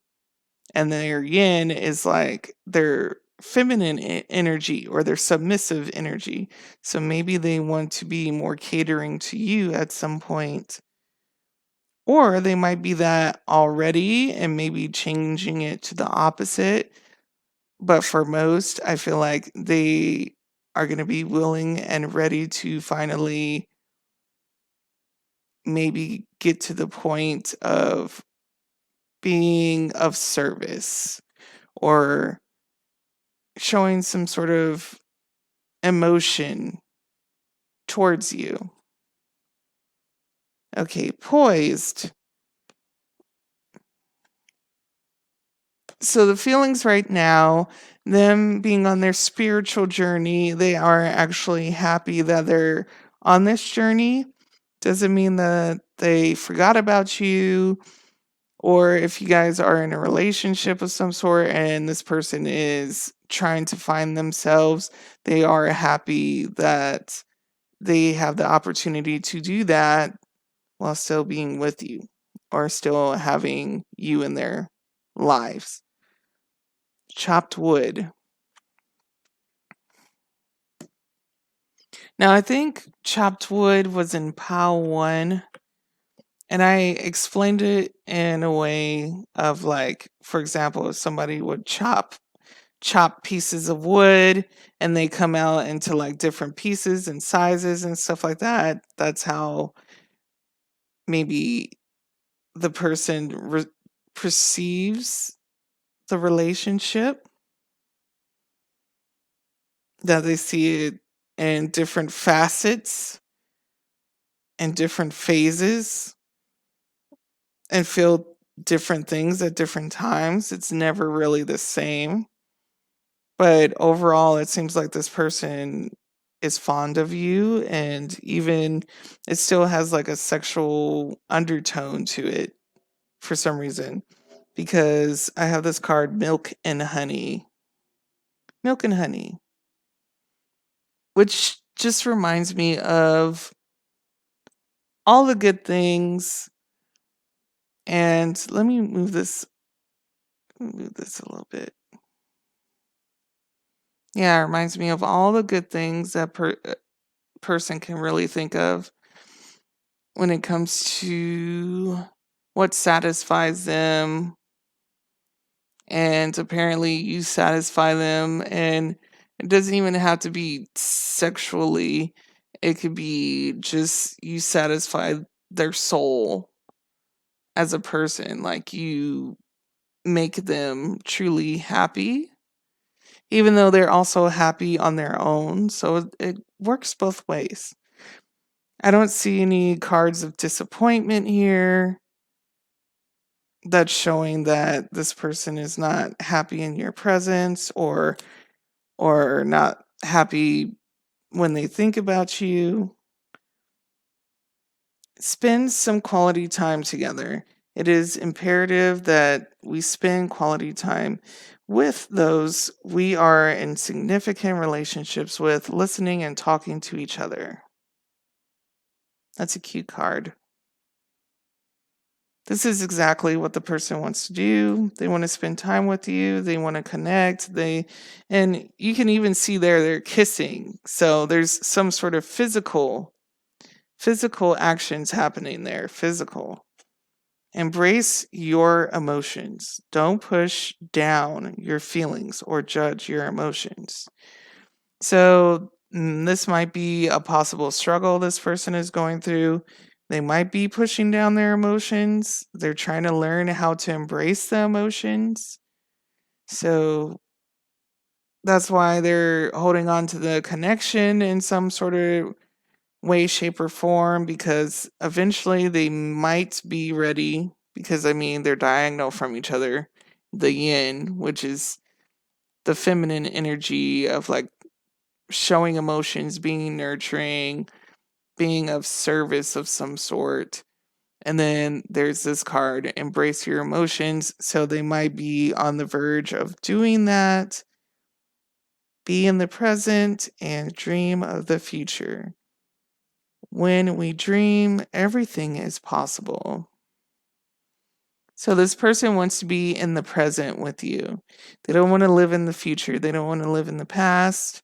And their yin is like their feminine energy or their submissive energy. So maybe they want to be more catering to you at some point. Or they might be that already and maybe changing it to the opposite. But for most, I feel like they are going to be willing and ready to finally maybe get to the point of being of service or showing some sort of emotion towards you. Okay, poised. So the feelings right now, them being on their spiritual journey, they are actually happy that they're on this journey. Doesn't mean that they forgot about you, or if you guys are in a relationship of some sort and this person is trying to find themselves, they are happy that they have the opportunity to do that while still being with you or still having you in their lives. Chopped wood. Now, I think chopped wood was in pile one, and I explained it in a way of like, for example, if somebody would chop pieces of wood and they come out into like different pieces and sizes and stuff like that. That's how maybe the person perceives the relationship, that they see it in different facets and different phases and feel different things at different times. It's never really the same. But overall, it seems like this person is fond of you, and even it still has like a sexual undertone to it for some reason. Because I have this card, Milk and Honey. Milk and Honey. Which just reminds me of all the good things. And let me move this a little bit. Yeah, it reminds me of all the good things that person can really think of when it comes to what satisfies them. And apparently you satisfy them, and it doesn't even have to be sexually. It could be just you satisfy their soul as a person. Like you make them truly happy, even though they're also happy on their own. So it works both ways. I don't see any cards of disappointment here. That's showing that this person is not happy in your presence or not happy when they think about you. Spend some quality time together. It is imperative that we spend quality time with those we are in significant relationships with, listening and talking to each other. That's a cute card. This is exactly what the person wants to do. They want to spend time with you. They want to connect. And you can even see there they're kissing. So there's some sort of physical actions happening there. Physical. Embrace your emotions. Don't push down your feelings or judge your emotions. So this might be a possible struggle this person is going through. They might be pushing down their emotions. They're trying to learn how to embrace the emotions. So that's why they're holding on to the connection in some sort of way, shape, or form, because eventually they might be ready. Because, I mean, they're diagonal from each other. The yin, which is the feminine energy of like showing emotions, being nurturing, being of service of some sort. And then there's this card, embrace your emotions. So they might be on the verge of doing that. Be in the present and dream of the future. When we dream, everything is possible. So this person wants to be in the present with you. They don't want to live in the future. They don't want to live in the past.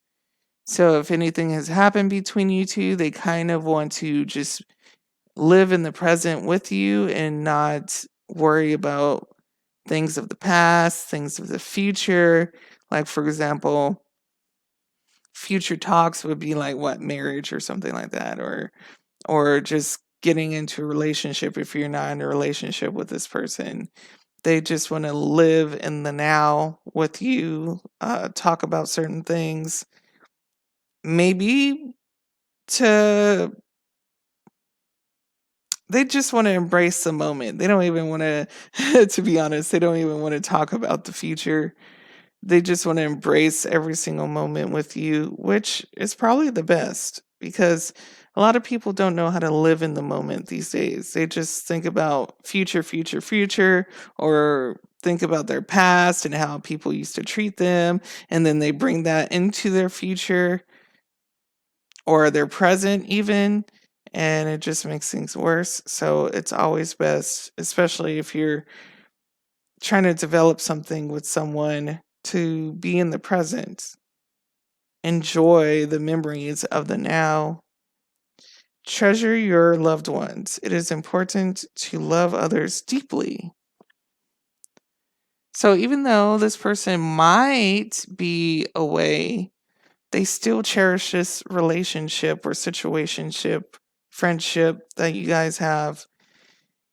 So if anything has happened between you two, they kind of want to just live in the present with you and not worry about things of the past, things of the future. Like, for example, future talks would be like what, marriage or something like that, or just getting into a relationship if you're not in a relationship with this person. They just want to live in the now with you, talk about certain things, maybe to they just want to embrace the moment. They don't even want to to be honest, they don't even want to talk about the future. They just want to embrace every single moment with you, which is probably the best because a lot of people don't know how to live in the moment these days. They just think about future, future, future, or think about their past and how people used to treat them. And then they bring that into their future or their present, even. And it just makes things worse. So it's always best, especially if you're trying to develop something with someone, to be in the present, enjoy the memories of the now, treasure your loved ones. It is important to love others deeply. So even though this person might be away, they still cherish this relationship or situationship, friendship that you guys have.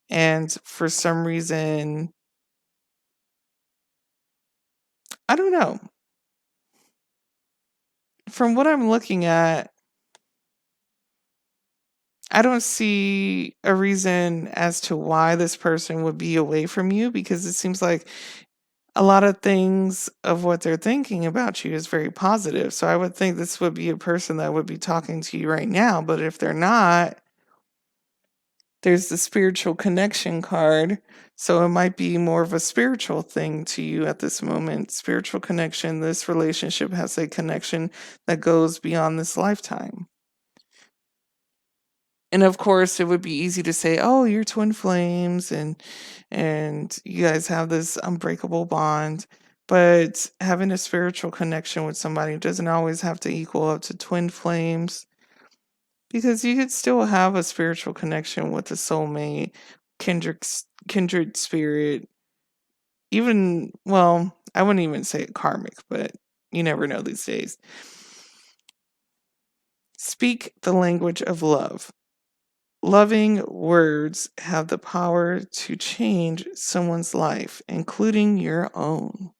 And for some reason, I don't know. From what I'm looking at, I don't see a reason as to why this person would be away from you because it seems like a lot of things of what they're thinking about you is very positive. So I would think this would be a person that would be talking to you right now. But if they're not, there's the spiritual connection card. So it might be more of a spiritual thing to you at this moment. Spiritual connection. This relationship has a connection that goes beyond this lifetime. And of course, it would be easy to say, "Oh, you're twin flames, and you guys have this unbreakable bond." But having a spiritual connection with somebody doesn't always have to equal up to twin flames, because you could still have a spiritual connection with a soulmate, kindred spirit, even, well, I wouldn't even say karmic, but you never know these days. Speak the language of love. Loving words have the power to change someone's life, including your own.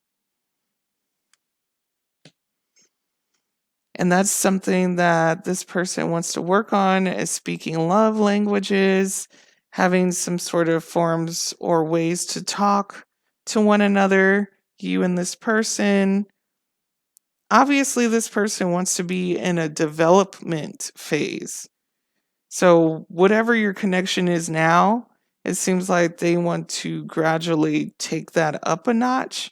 And that's something that this person wants to work on, is speaking love languages, having some sort of forms or ways to talk to one another, you and this person. Obviously, this person wants to be in a development phase. So, whatever your connection is now, it seems like they want to gradually take that up a notch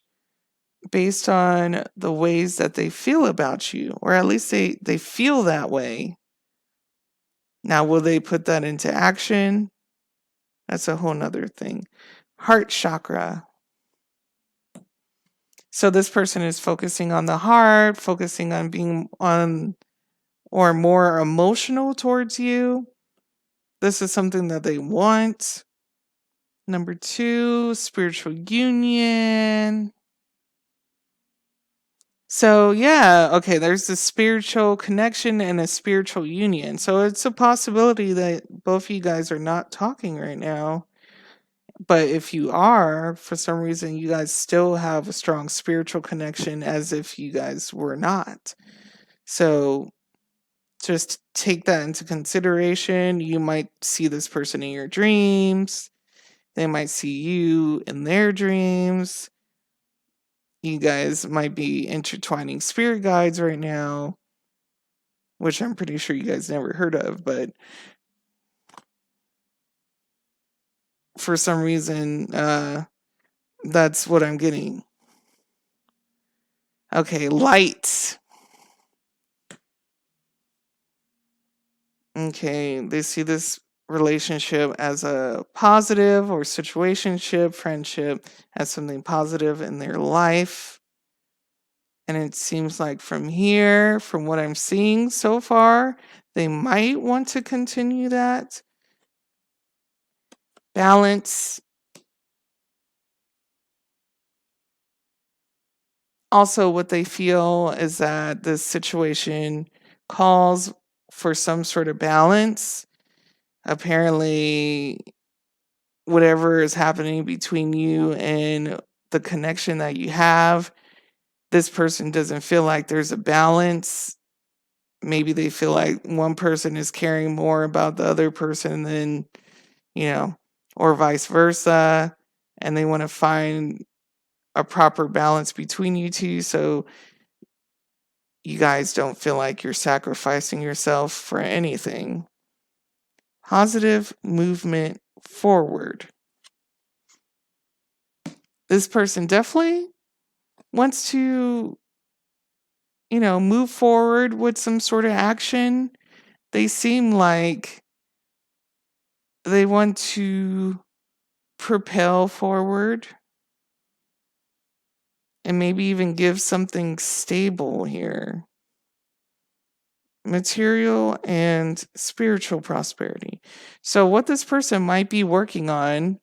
based on the ways that they feel about you, or at least they feel that way. Now, will they put that into action? That's a whole nother thing. Heart chakra. So, this person is focusing on the heart, focusing on being on or more emotional towards you. This is something that they want. Number 2, spiritual union. So, yeah, okay, there's a spiritual connection and a spiritual union. So, it's a possibility that both of you guys are not talking right now. But if you are, for some reason, you guys still have a strong spiritual connection as if you guys were not. So, just take that into consideration. You might see this person in your dreams. They might see you in their dreams. You guys might be intertwining spirit guides right now, which I'm pretty sure you guys never heard of, but for some reason, that's what I'm getting. Okay, light. Okay, they see this relationship as a positive or situationship, friendship as something positive in their life. And it seems like from here, from what I'm seeing so far, they might want to continue that balance. Also, what they feel is that this situation calls for some sort of balance. Apparently, whatever is happening between you and the connection that you have, this person doesn't feel like there's a balance. Maybe they feel like one person is caring more about the other person than, you know, or vice versa. And they want to find a proper balance between you two so you guys don't feel like you're sacrificing yourself for anything. Positive movement forward. This person definitely wants to, move forward with some sort of action. They seem like they want to propel forward and maybe even give something stable here. Material and spiritual prosperity. So, what this person might be working on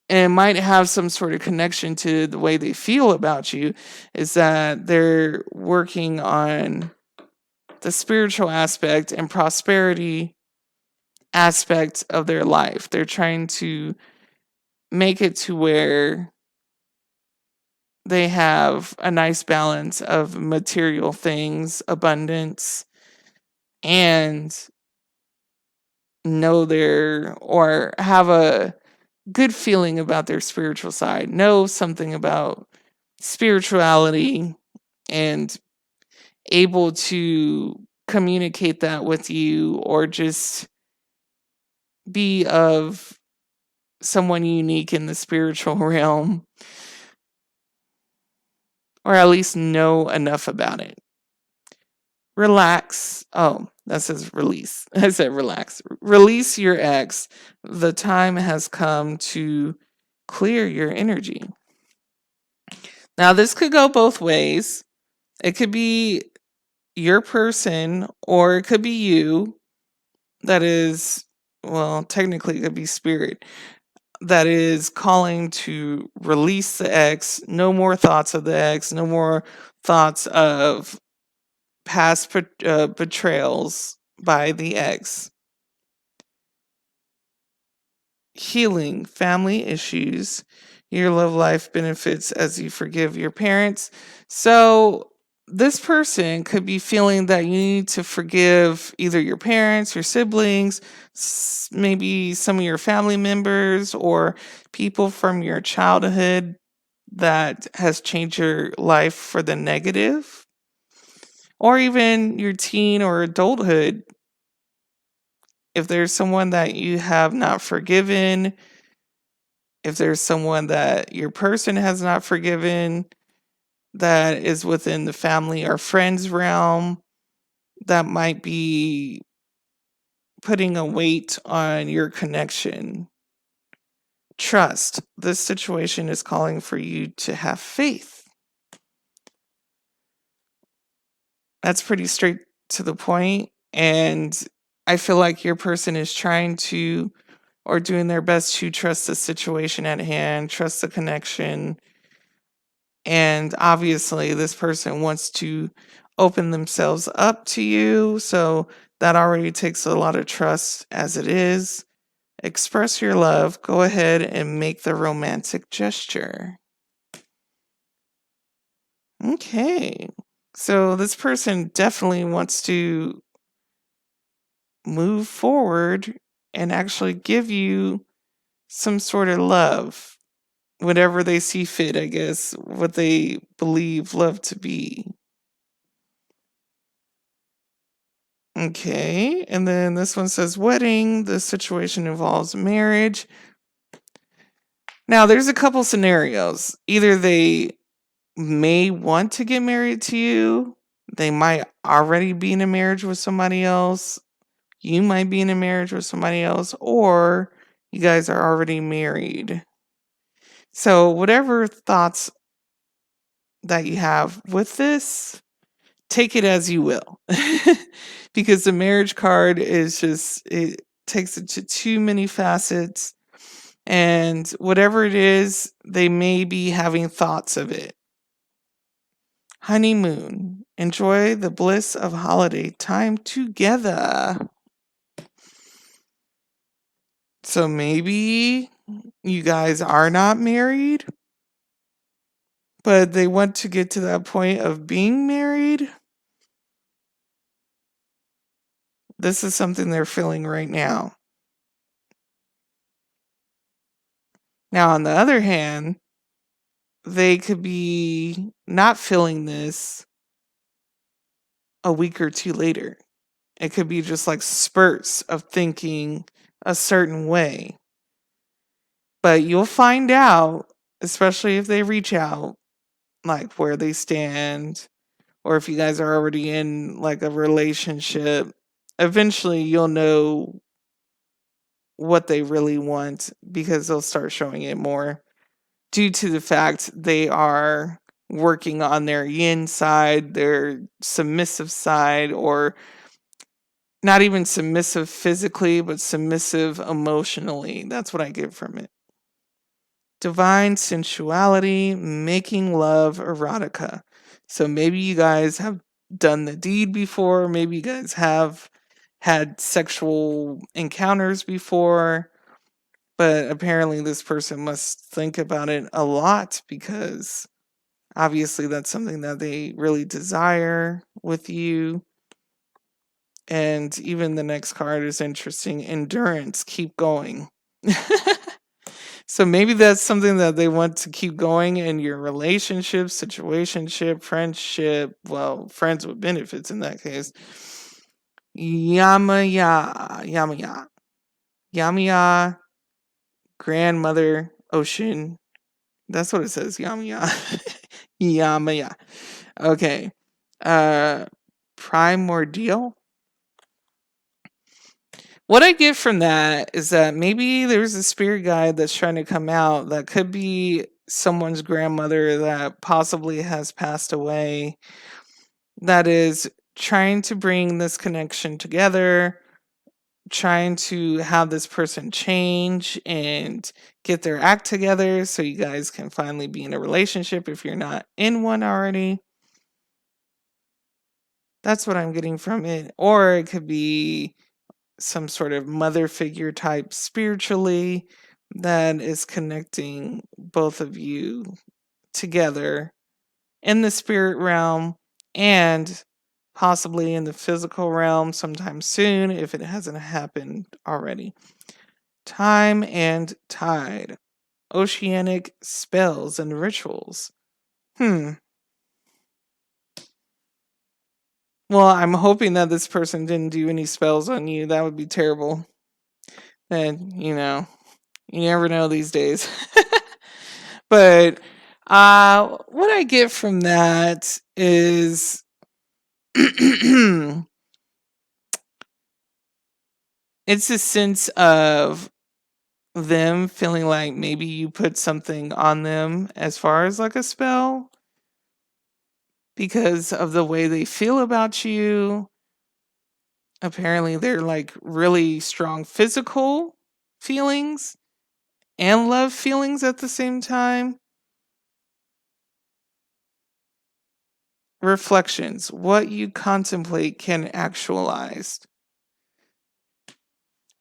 and might have some sort of connection to the way they feel about you is that they're working on the spiritual aspect and prosperity aspect of their life. They're trying to make it to where they have a nice balance of material things, abundance, and know their or have a good feeling about their spiritual side, know something about spirituality, and able to communicate that with you or just be of someone unique in the spiritual realm, or at least know enough about it. Relax. Oh, that says release. I said relax. Release your ex. The time has come to clear your energy. Now, this could go both ways. It could be your person, or it could be you that is, well, technically, it could be spirit that is calling to release the ex. No more thoughts of the ex. No more thoughts of past betrayals by the ex. Healing family issues. Your love life benefits as you forgive your parents. So, this person could be feeling that you need to forgive either your parents, your siblings, maybe some of your family members, or people from your childhood that has changed your life for the negative, or even your teen or adulthood. If there's someone that you have not forgiven, if there's someone that your person has not forgiven that is within the family or friends realm, that might be putting a weight on your connection. Trust. This situation is calling for you to have faith. That's pretty straight to the point, and I feel like your person is trying to or doing their best to trust the situation at hand, trust the connection. And obviously, this person wants to open themselves up to you. So that already takes a lot of trust as it is. Express your love. Go ahead and make the romantic gesture. Okay. So this person definitely wants to move forward and actually give you some sort of love, whatever they see fit, I guess, what they believe love to be. Okay, and then this one says wedding. The situation involves marriage. Now, there's a couple scenarios. Either they may want to get married to you, they might already be in a marriage with somebody else, You might be in a marriage with somebody else, or you guys are already married. So, whatever thoughts that you have with this, take it as you will. Because the marriage card is just, it takes it to too many facets. And whatever it is, they may be having thoughts of it. Honeymoon. Enjoy the bliss of holiday time together. So maybe you guys are not married, but they want to get to that point of being married. This is something they're feeling right now. Now, on the other hand, they could be not feeling this a week or two later. It could be just like spurts of thinking a certain way. But you'll find out, especially if they reach out, like where they stand, or if you guys are already in like a relationship. Eventually, you'll know what they really want because they'll start showing it more due to the fact they are working on their yin side, their submissive side, or not even submissive physically, but submissive emotionally. That's what I get from it. Divine sensuality, making love erotica. So maybe you guys have done the deed before. Maybe you guys have had sexual encounters before. But apparently, this person must think about it a lot because obviously that's something that they really desire with you. And even the next card is interesting. Endurance, keep going. So maybe that's something that they want to keep going in your relationship, situationship, friendship. Well, friends with benefits in that case. Yamaya, Yamaya, Yamaya, grandmother, ocean. That's what it says. Yamaya, Yamaya. Okay. Uh, primordial. What I get from that is that maybe there's a spirit guide that's trying to come out that could be someone's grandmother that possibly has passed away, that is trying to bring this connection together, trying to have this person change and get their act together so you guys can finally be in a relationship if you're not in one already. That's what I'm getting from it. Or it could be some sort of mother figure type spiritually that is connecting both of you together in the spirit realm and possibly in the physical realm sometime soon if it hasn't happened already. Time and tide. Oceanic spells and rituals. Hmm. Well, I'm hoping that this person didn't do any spells on you. That would be terrible. And, you never know these days. But what I get from that is it's a sense of them feeling like maybe you put something on them as far as like a spell because of the way they feel about you. Apparently, they're like really strong physical feelings and love feelings at the same time. Reflections. What you contemplate can actualize.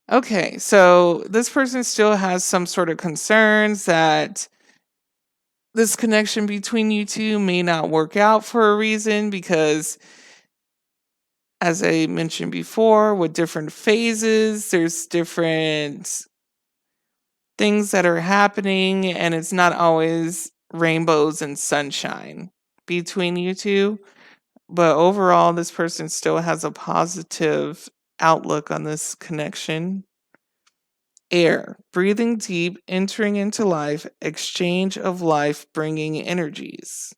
Okay, so this person still has some sort of concerns that this connection between you two may not work out for a reason because, as I mentioned before, with different phases, there's different things that are happening, and it's not always rainbows and sunshine between you two. But overall, this person still has a positive outlook on this connection. Air, breathing deep, entering into life, exchange of life bringing energies.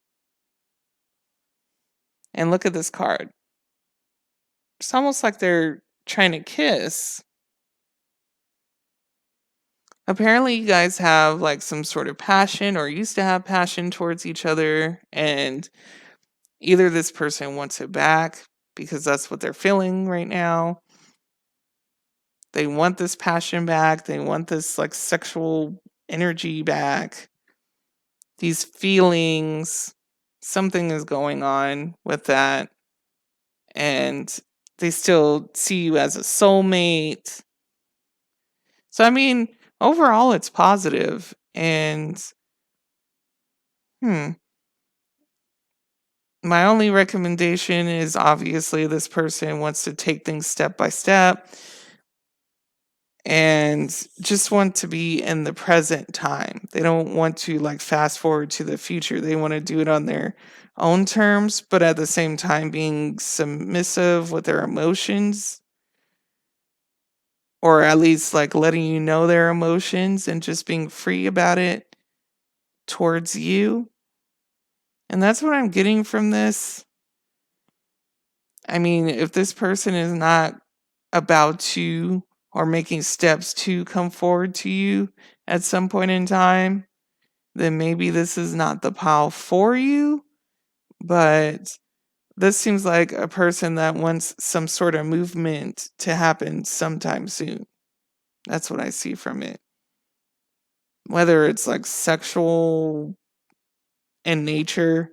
And look at this card. It's almost like they're trying to kiss. Apparently, you guys have like some sort of passion or used to have passion towards each other, and either this person wants it back because that's what they're feeling right now. They want this passion back. They want this like sexual energy back. These feelings, something is going on with that. And they still see you as a soulmate. So, I mean, overall, it's positive. And, hmm, my only recommendation is obviously this person wants to take things step by step and just want to be in the present time. They don't want to like fast forward to the future. They want to do it on their own terms, but at the same time being submissive with their emotions, or at least like letting you know their emotions and just being free about it towards you. And that's what I'm getting from this. I mean, if this person is not about to or making steps to come forward to you at some point in time, then maybe this is not the pile for you. But this seems like a person that wants some sort of movement to happen sometime soon. That's what I see from it. Whether it's like sexual in nature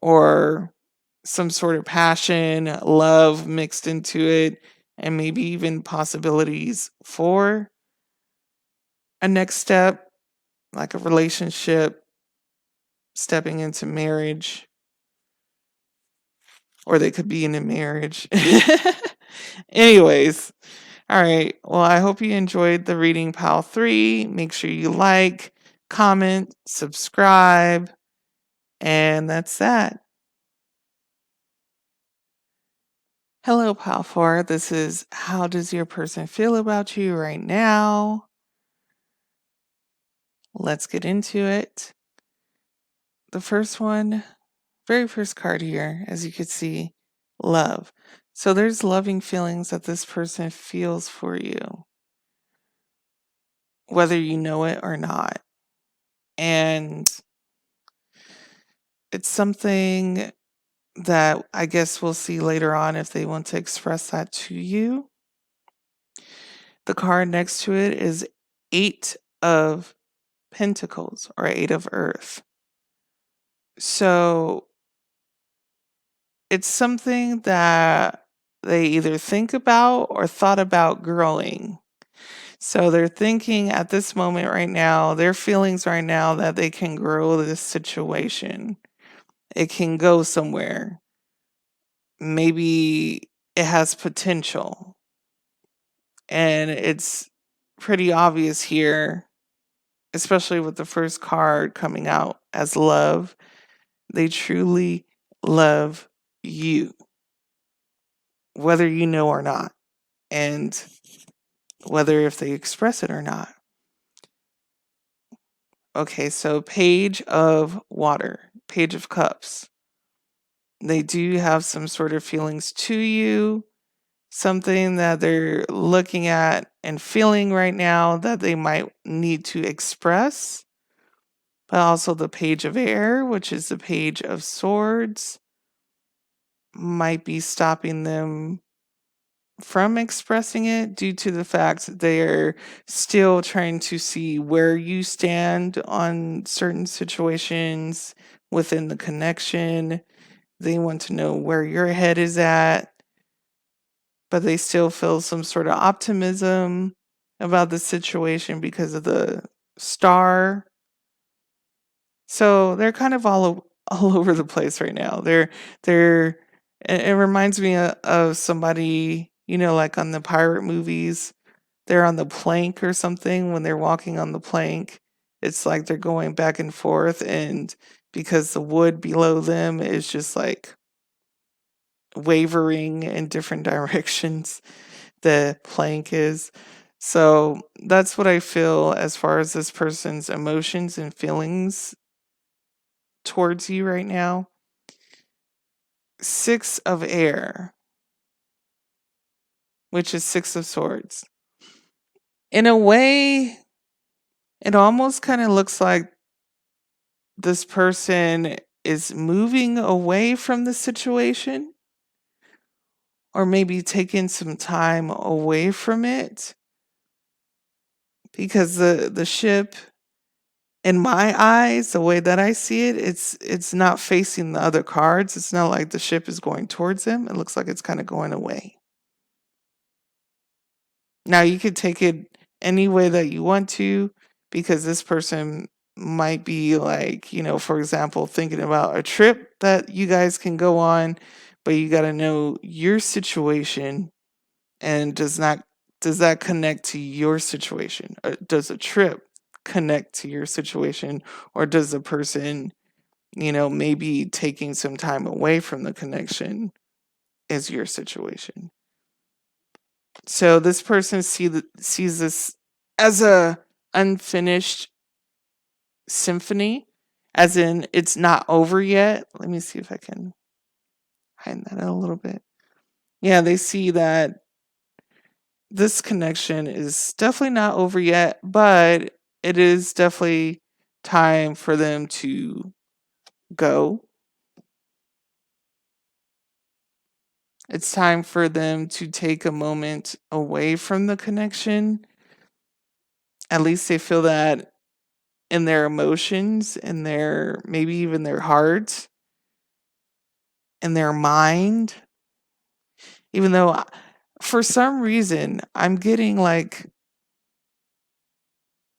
or some sort of passion, love mixed into it, and maybe even possibilities for a next step, like a relationship, stepping into marriage, or they could be in a marriage. Anyways, all right. Well, I hope you enjoyed the reading pile 3. Make sure you like, comment, subscribe, and that's that. Hello, pile 4. This is how does your person feel about you right now? Let's get into it. The first one, very first card here, as you can see, love. So there's loving feelings that this person feels for you, whether you know it or not. And it's something that I guess we'll see later on if they want to express that to you. The card next to it is 8 of Pentacles or 8 of Earth. So it's something that they either think about or thought about growing. So they're thinking at this moment right now, their feelings right now that they can grow this situation. It can go somewhere. Maybe it has potential. And it's pretty obvious here, especially with the first card coming out as love. They truly love you, whether you know or not, and whether if they express it or not. Okay, so Page of Water, Page of Cups. They do have some sort of feelings to you, something that they're looking at and feeling right now that they might need to express. But also the Page of Air, which is the Page of Swords, might be stopping them from expressing it due to the fact that they're still trying to see where you stand on certain situations within the connection. They want to know where your head is at, but they still feel some sort of optimism about the situation because of the star. So they're kind of all over the place right now. They're it reminds me of somebody, you know, like on the pirate movies. They're on the plank or something when they're walking on the plank. It's like they're going back and forth, and because the wood below them is just like wavering in different directions, the plank is. So that's what I feel as far as this person's emotions and feelings towards you right now. 6 of Air, which is Six of Swords. In a way, it almost kind of looks like this person is moving away from the situation, or maybe taking some time away from it, because the ship, in my eyes, the way that I see it, it's not facing the other cards. It's not like the ship is going towards them. It looks like it's kind of going away. Now you could take it any way that you want to, because this person might be like, for example, thinking about a trip that you guys can go on, but you got to know your situation, and does that connect to your situation? Does a trip connect to your situation, or does the person, maybe taking some time away from the connection is your situation? So this person sees this as a unfinished symphony, as in it's not over yet. Let me see if I can hide that out a little bit. Yeah, they see that this connection is definitely not over yet, but it is definitely time for them to go. It's time for them to take a moment away from the connection. At least they feel that in their emotions, in their maybe even their heart, in their mind. Even though for some reason I'm getting like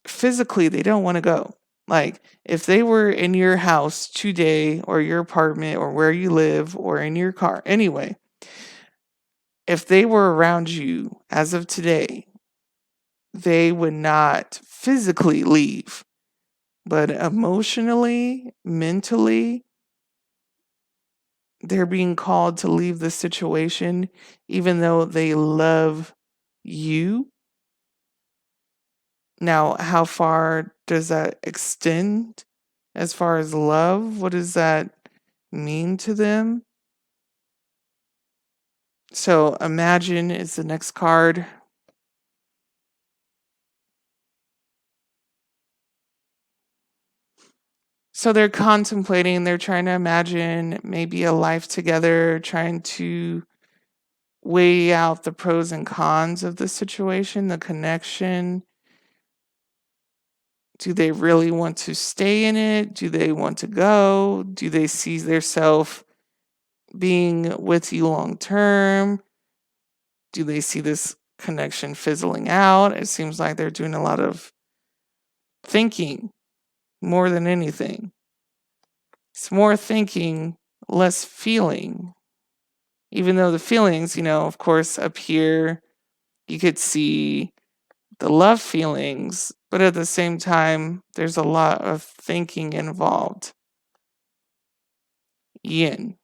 physically they don't want to go. Like if they were in your house today, or your apartment, or where you live, or in your car, anyway, if they were around you as of today, they would not physically leave, but emotionally, mentally, they're being called to leave the situation, even though they love you. Now, how far does that extend as far as love? What does that mean to them? So, imagine is the next card. So, they're contemplating, they're trying to imagine maybe a life together, trying to weigh out the pros and cons of the situation, the connection. Do they really want to stay in it? Do they want to go? Do they see themselves being with you long term? Do they see this connection fizzling out? It seems like they're doing a lot of thinking more than anything. It's more thinking, less feeling. Even though the feelings, of course, up here, you could see the love feelings, but at the same time, there's a lot of thinking involved. Yin.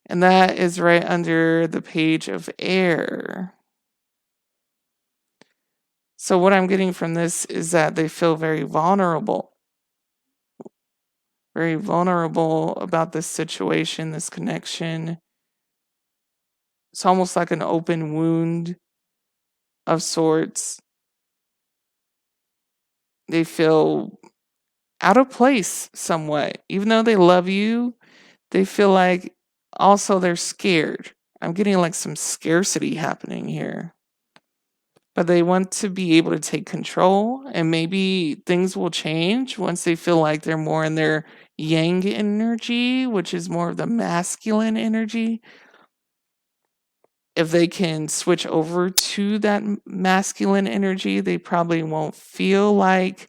And that is right under the page of air. So, what I'm getting from this is that they feel very vulnerable about this situation, this connection. It's almost like an open wound of sorts. They feel out of place somewhat. Even though they love you, they feel like also they're scared. I'm getting like some scarcity happening here. But they want to be able to take control, and maybe things will change once they feel like they're more in their yang energy, which is more of the masculine energy. If they can switch over to that masculine energy, they probably won't feel like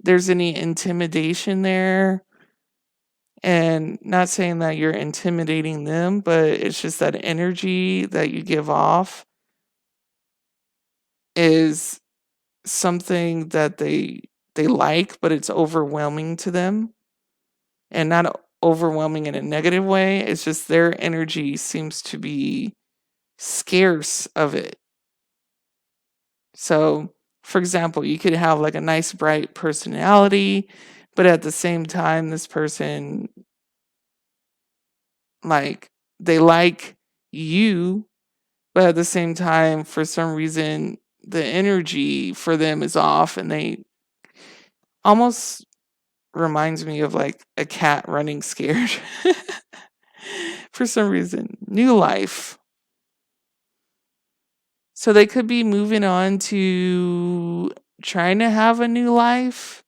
there's any intimidation there. And not saying that you're intimidating them, but it's just that energy that you give off is something that they like, but it's overwhelming to them. And not overwhelming in a negative way. It's just their energy seems to be scarce of it. So, for example, you could have like a nice, bright personality, but at the same time, this person, like, they like you, but at the same time, for some reason, the energy for them is off, and they almost reminds me of like a cat running scared for some reason. New life. So they could be moving on to trying to have a new life,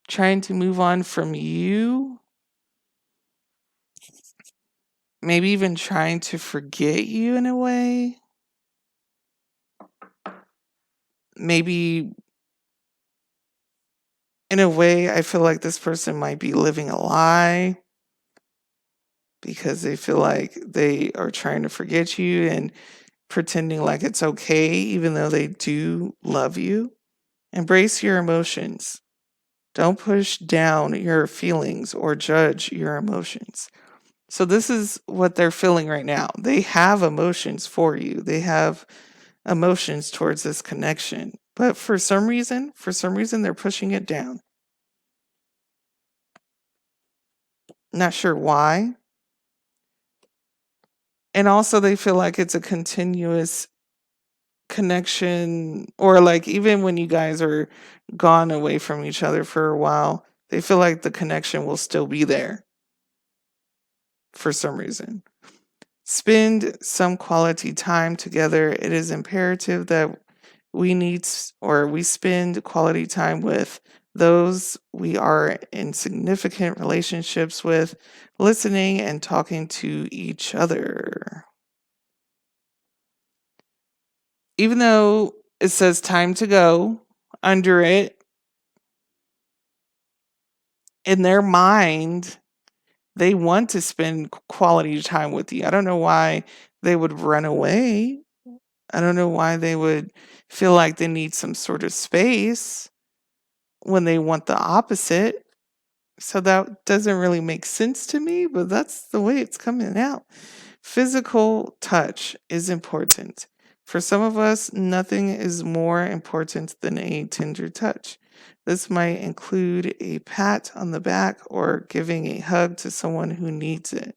trying to move on from you, maybe even trying to forget you in a way. Maybe in a way, I feel like this person might be living a lie because they feel like they are trying to forget you and pretending like it's okay, even though they do love you. Embrace your emotions. Don't push down your feelings or judge your emotions. So, this is what they're feeling right now. They have emotions for you, they have emotions towards this connection. But for some reason, they're pushing it down. Not sure why. And also, they feel like it's a continuous connection, or like even when you guys are gone away from each other for a while, they feel like the connection will still be there for some reason. Spend some quality time together. It is imperative that we spend quality time with those we are in significant relationships with, listening and talking to each other. Even though it says time to go under it, in their mind, they want to spend quality time with you. I don't know why they would run away. I don't know why they would feel like they need some sort of space when they want the opposite. So that doesn't really make sense to me, but that's the way it's coming out. Physical touch is important. For some of us, nothing is more important than a tender touch. This might include a pat on the back or giving a hug to someone who needs it.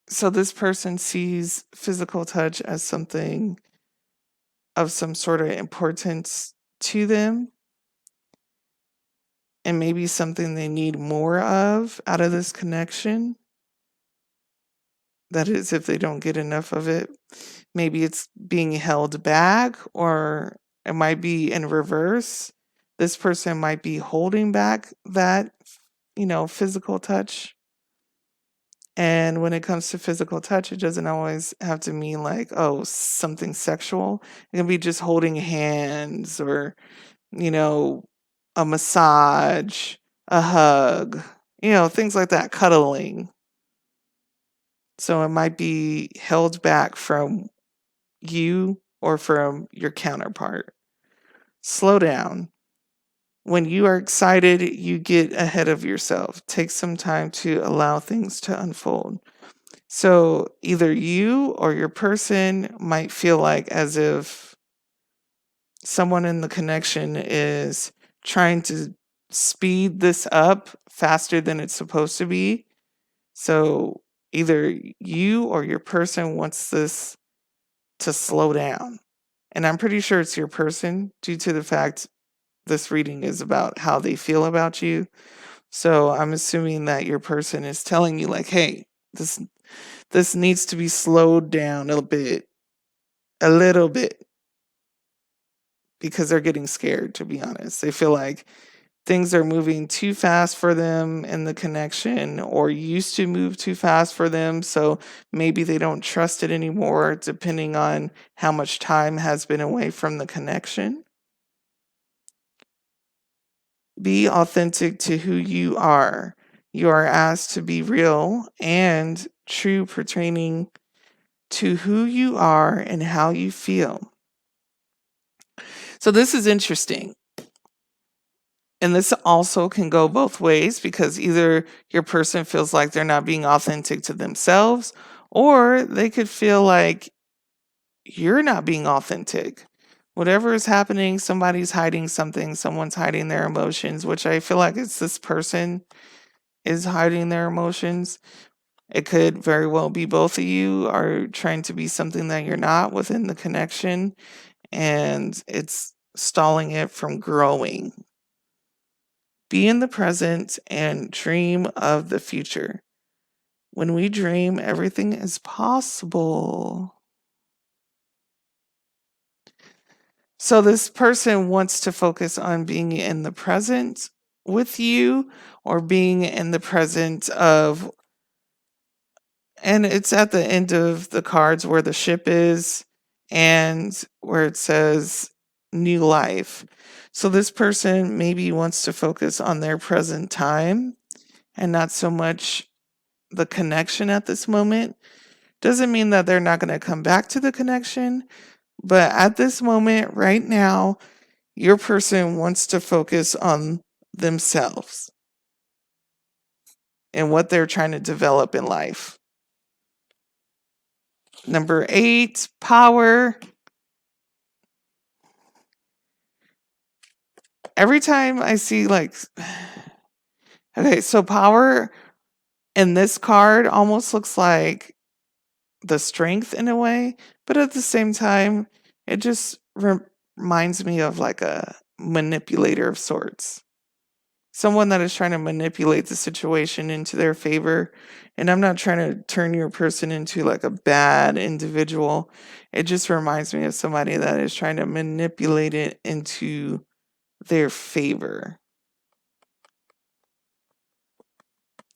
So, this person sees physical touch as something of some sort of importance to them, and maybe something they need more of out of this connection. That is, if they don't get enough of it. Maybe it's being held back, or it might be in reverse. This person might be holding back that, physical touch. And when it comes to physical touch, it doesn't always have to mean like, oh, something sexual. It can be just holding hands, or, you know, a massage, a hug, things like that, cuddling. So it might be held back from you or from your counterpart. Slow down. When you are excited, you get ahead of yourself. Take some time to allow things to unfold. So either you or your person might feel like as if someone in the connection is trying to speed this up faster than it's supposed to be. So either you or your person wants this to slow down. And I'm pretty sure it's your person, due to the fact this reading is about how they feel about you. So I'm assuming that your person is telling you like, hey, this needs to be slowed down a little bit, because they're getting scared, to be honest. They feel like things are moving too fast for them in the connection, or used to move too fast for them. So maybe they don't trust it anymore, depending on how much time has been away from the connection. Be authentic to who you are. You are asked to be real and true pertaining to who you are and how you feel. So this is interesting. And this also can go both ways, because either your person feels like they're not being authentic to themselves, or they could feel like you're not being authentic. Whatever is happening, somebody's hiding something, someone's hiding their emotions, which I feel like it's this person. is hiding their emotions. It could very well be both of you are trying to be something that you're not within the connection, and it's stalling it from growing. Be in the present and dream of the future. When we dream, everything is possible. So, this person wants to focus on being in the present with you or being in the present of, and it's at the end of the cards where the ship is and where it says new life. So, this person maybe wants to focus on their present time and not so much the connection at this moment. Doesn't mean that they're not going to come back to the connection, but at this moment, right now, your person wants to focus on themselves and what they're trying to develop in life. Number 8, power. Every time I see okay, so power in this card almost looks like the strength in a way, but at the same time, it just reminds me of like a manipulator of sorts. Someone that is trying to manipulate the situation into their favor. And I'm not trying to turn your person into like a bad individual. It just reminds me of somebody that is trying to manipulate it into their favor.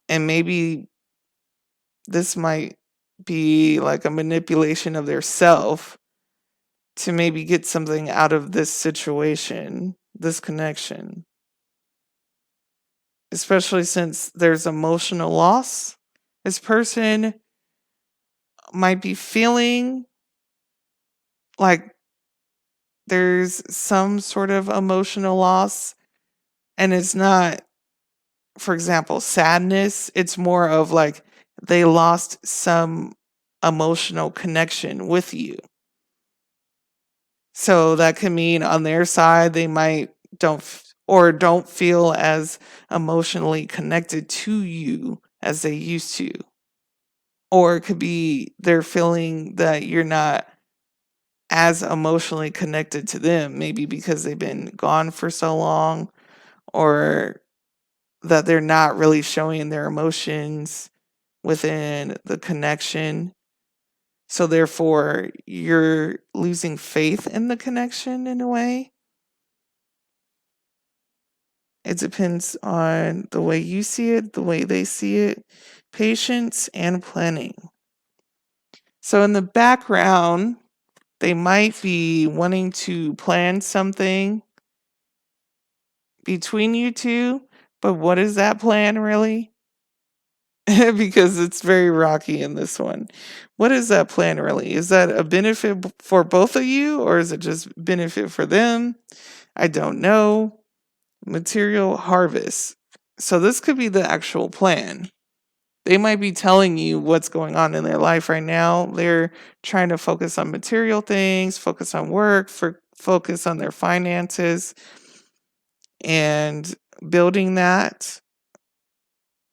And maybe this might be like a manipulation of their self to maybe get something out of this situation, this connection. Especially since there's emotional loss. This person might be feeling like there's some sort of emotional loss, and it's not, for example, sadness. It's more of like they lost some emotional connection with you. So that can mean on their side they might don't feel as emotionally connected to you as they used to. Or it could be they're feeling that you're not as emotionally connected to them, maybe because they've been gone for so long, or that they're not really showing their emotions within the connection. So therefore, you're losing faith in the connection in a way. It depends on the way you see it, the way they see it, patience and planning. So in the background, they might be wanting to plan something between you two, but what is that plan really? Because it's very rocky in this one. What is that plan really? Is that a benefit for both of you, or is it just benefit for them? I don't know. Material harvest. So this could be the actual plan. They might be telling you what's going on in their life right now. They're trying to focus on material things, focus on work, focus on their finances, and building that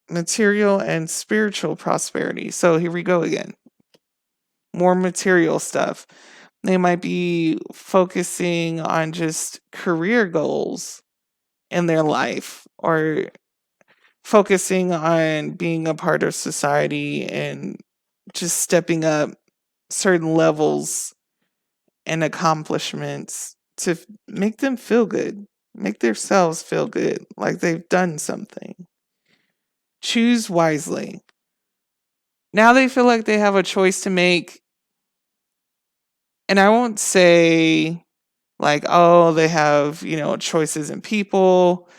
material and spiritual prosperity. So here we go again. More material stuff. They might be focusing on just career goals in their life, or focusing on being a part of society and just stepping up certain levels and accomplishments to make them feel good, make themselves feel good, like they've done something. Choose wisely. Now they feel like they have a choice to make, and I won't say like, oh, they have, choices in people.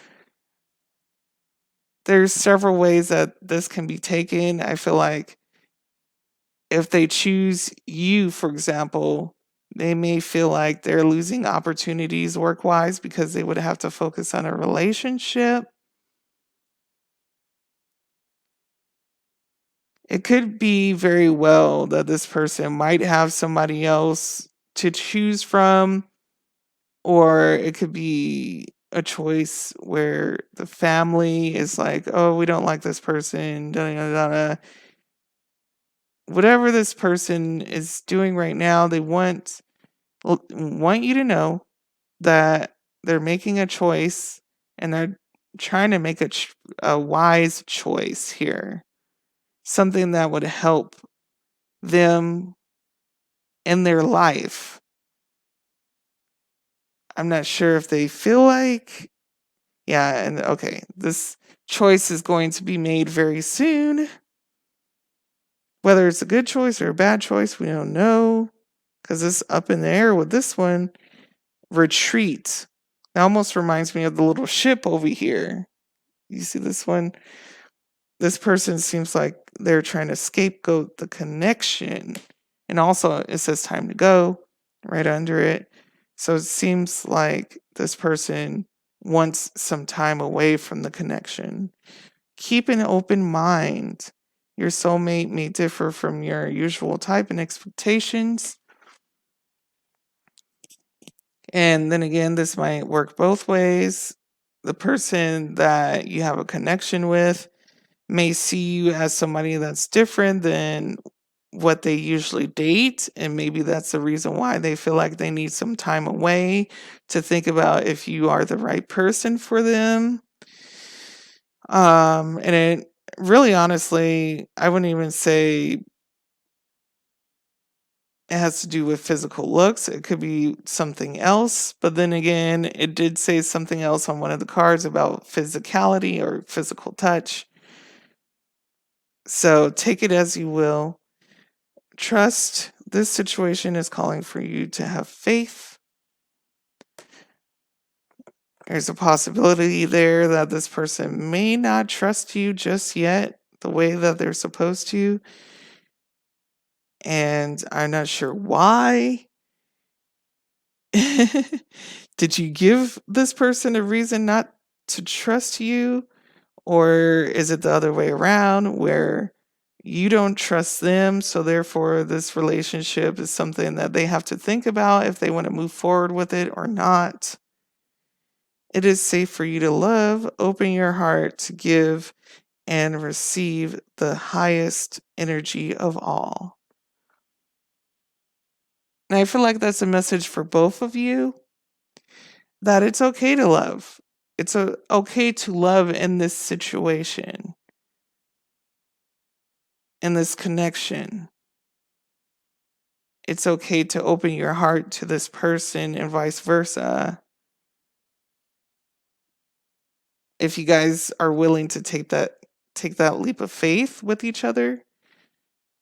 There's several ways that this can be taken. I feel like if they choose you, for example, they may feel like they're losing opportunities work-wise because they would have to focus on a relationship. It could be very well that this person might have somebody else to choose from, or it could be a choice where the family is like, oh, we don't like this person, da, da, da, da. Whatever this person is doing right now, they want you to know that they're making a choice and they're trying to make a wise choice here. Something that would help them in their life. I'm not sure if they feel like, yeah, and okay, this choice is going to be made very soon. Whether it's a good choice or a bad choice, we don't know because it's up in the air with this one. Retreat. It almost reminds me of the little ship over here. You see this one? This person seems like they're trying to scapegoat the connection. And also, it says time to go right under it. So it seems like this person wants some time away from the connection. Keep an open mind. Your soulmate may differ from your usual type and expectations. And then again, this might work both ways. The person that you have a connection with may see you as somebody that's different than what they usually date. And maybe that's the reason why they feel like they need some time away to think about if you are the right person for them. And it really honestly, I wouldn't even say it has to do with physical looks. It could be something else. But then again, it did say something else on one of the cards about physicality or physical touch. So take it as you will. Trust. This situation is calling for you to have faith. There's a possibility there that this person may not trust you just yet the way that they're supposed to. And I'm not sure why. Did you give this person a reason not to trust you? Or is it the other way around where you don't trust them? So, therefore, this relationship is something that they have to think about if they want to move forward with it or not. It is safe for you to love. Open your heart to give and receive the highest energy of all. And I feel like that's a message for both of you that it's okay to love. It's okay to love in this situation, in this connection. It's okay to open your heart to this person and vice versa. If you guys are willing to take that leap of faith with each other,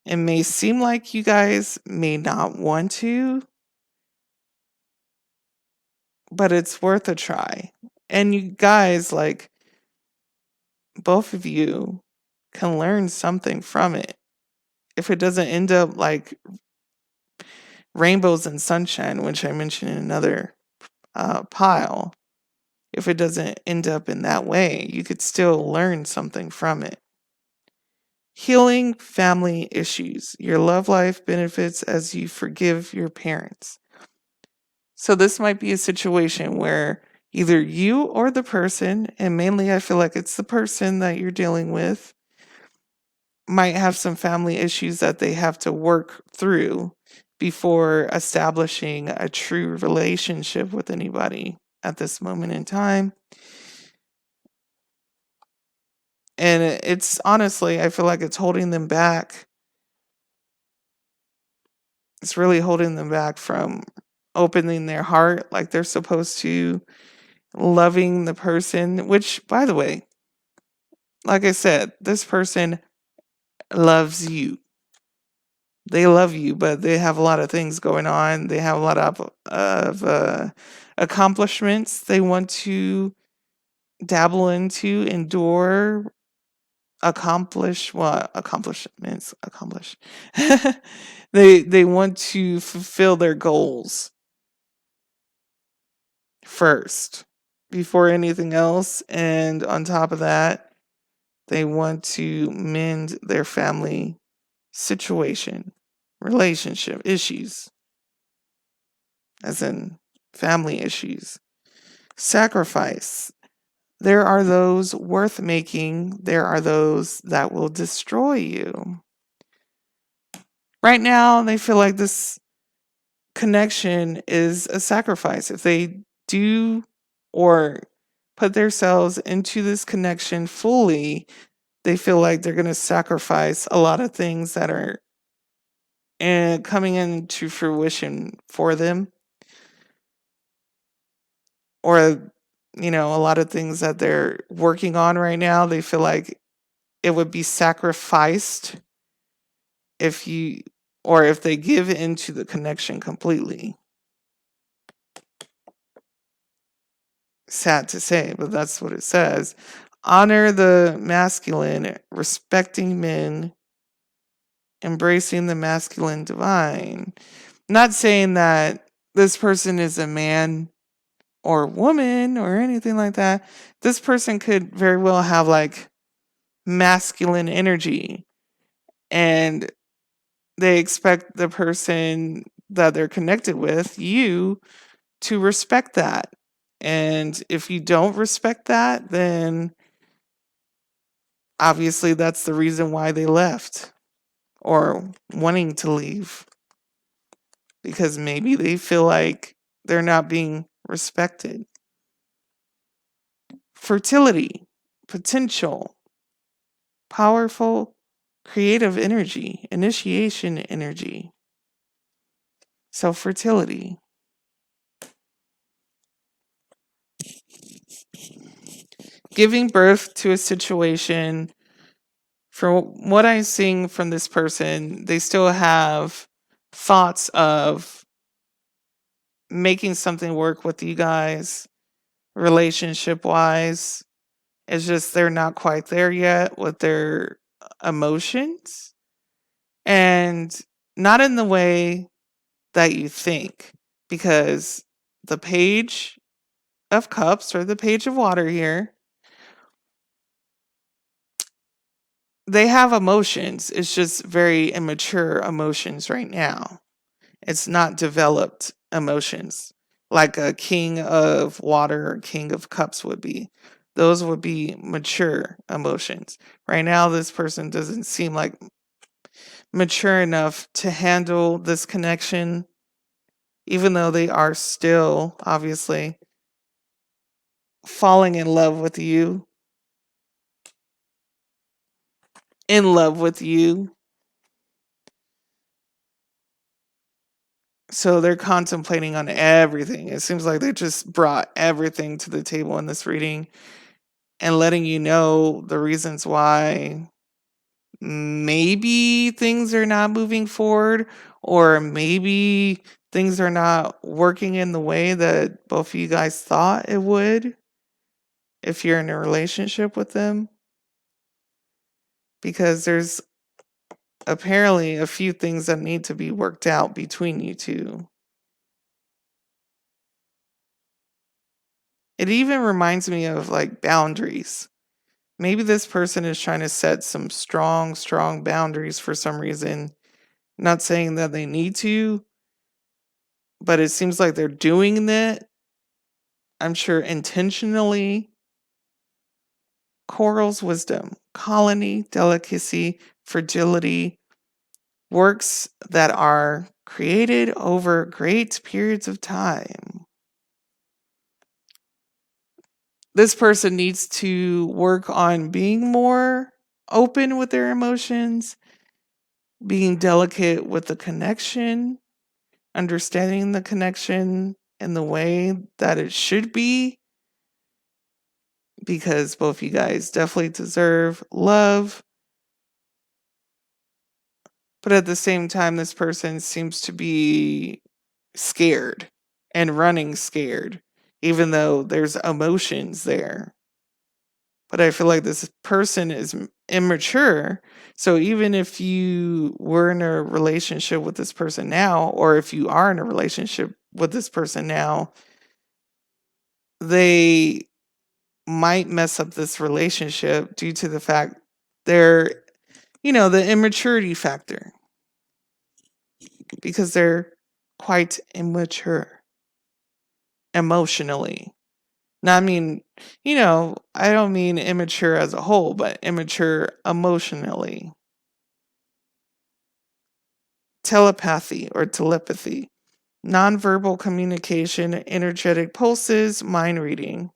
it may seem like you guys may not want to, but it's worth a try. And you guys, like both of you, can learn something from it. If it doesn't end up like rainbows and sunshine, which I mentioned in another pile, if it doesn't end up in that way, you could still learn something from it. Healing family issues. Your love life benefits as you forgive your parents. So this might be a situation where either you or the person, and mainly I feel like it's the person that you're dealing with, might have some family issues that they have to work through before establishing a true relationship with anybody at this moment in time. And it's honestly, I feel like it's holding them back. It's really holding them back from opening their heart like they're supposed to, loving the person, which, by the way, like I said, this person loves you. They love you, but they have a lot of things going on. They have a lot of accomplishments they want to dabble into, endure, accomplish. They want to fulfill their goals first before anything else, and on top of that, they want to mend their family situation, relationship issues, as in family issues. Sacrifice. There are those worth making, there are those that will destroy you. Right now, they feel like this connection is a sacrifice. If they do or put themselves into this connection fully, they feel like they're going to sacrifice a lot of things that are coming into fruition for them, or a lot of things that they're working on right now. They feel like it would be sacrificed if you or if they give into the connection completely. Sad to say, but that's what it says. Honor the masculine, respecting men, embracing the masculine divine. Not saying that this person is a man or woman or anything like that. This person could very well have like masculine energy, and they expect the person that they're connected with, you, to respect that. And if you don't respect that, then obviously that's the reason why they left or wanting to leave, because maybe they feel like they're not being respected. Fertility, potential, powerful, creative energy, initiation energy. So, fertility. Giving birth to a situation. From what I'm seeing from this person, they still have thoughts of making something work with you guys, relationship wise. It's just they're not quite there yet with their emotions, and not in the way that you think, because the page of cups or the page of water here, they have emotions. It's just very immature emotions right now. It's not developed emotions like a king of water or king of cups would be. Those would be mature emotions. Right now, this person doesn't seem like mature enough to handle this connection, even though they are still, obviously, falling in love with you, in love with you. So they're contemplating on everything. It seems like they just brought everything to the table in this reading and letting you know the reasons why maybe things are not moving forward, or maybe things are not working in the way that both of you guys thought it would if you're in a relationship with them. Because there's apparently a few things that need to be worked out between you two. It even reminds me of like boundaries. Maybe this person is trying to set some strong, strong boundaries for some reason. Not saying that they need to, but it seems like they're doing that, I'm sure intentionally. Coral's wisdom, colony, delicacy, fragility, works that are created over great periods of time. This person needs to work on being more open with their emotions, being delicate with the connection, understanding the connection in the way that it should be, because both you guys definitely deserve love. But at the same time, this person seems to be scared and running scared, even though there's emotions there. But I feel like this person is immature. So even if you were in a relationship with this person now, or if you are in a relationship with this person now, they might mess up this relationship due to the fact they're, the immaturity factor, because they're quite immature emotionally. Now, I mean, I don't mean immature as a whole, but immature emotionally. Telepathy or telepathy, nonverbal communication, energetic pulses, mind reading.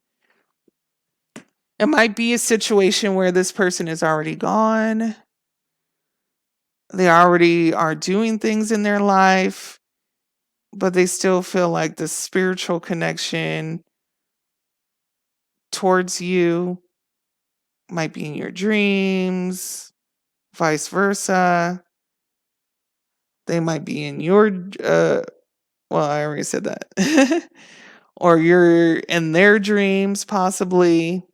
It might be a situation where this person is already gone. They already are doing things in their life, but they still feel like the spiritual connection towards you might be in your dreams, vice versa. They might be in your, well, I already said that. Or you're in their dreams, possibly.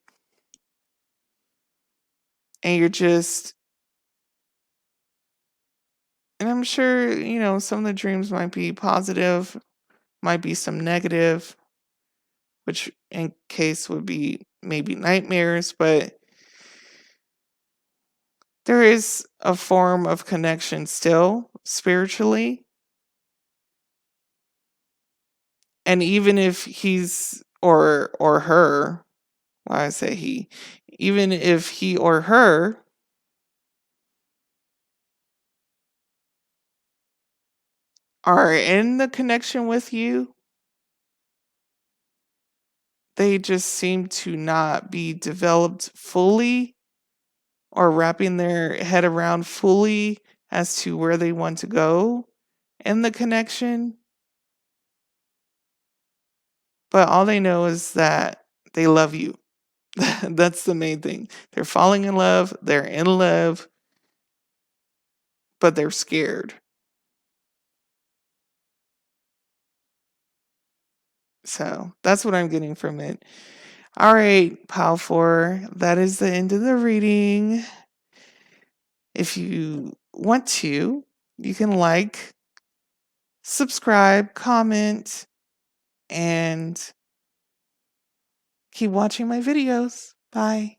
And you're just, and I'm sure, some of the dreams might be positive, might be some negative, which in case would be maybe nightmares, but there is a form of connection still spiritually. And even if he's or her, why I say he, even if he or her are in the connection with you, they just seem to not be developed fully or wrapping their head around fully as to where they want to go in the connection. But all they know is that they love you. That's the main thing. They're falling in love, they're in love, but they're scared. So that's what I'm getting from it. All right, Pal 4, that is the end of the reading. If you want to, you can like, subscribe, comment, and keep watching my videos. Bye.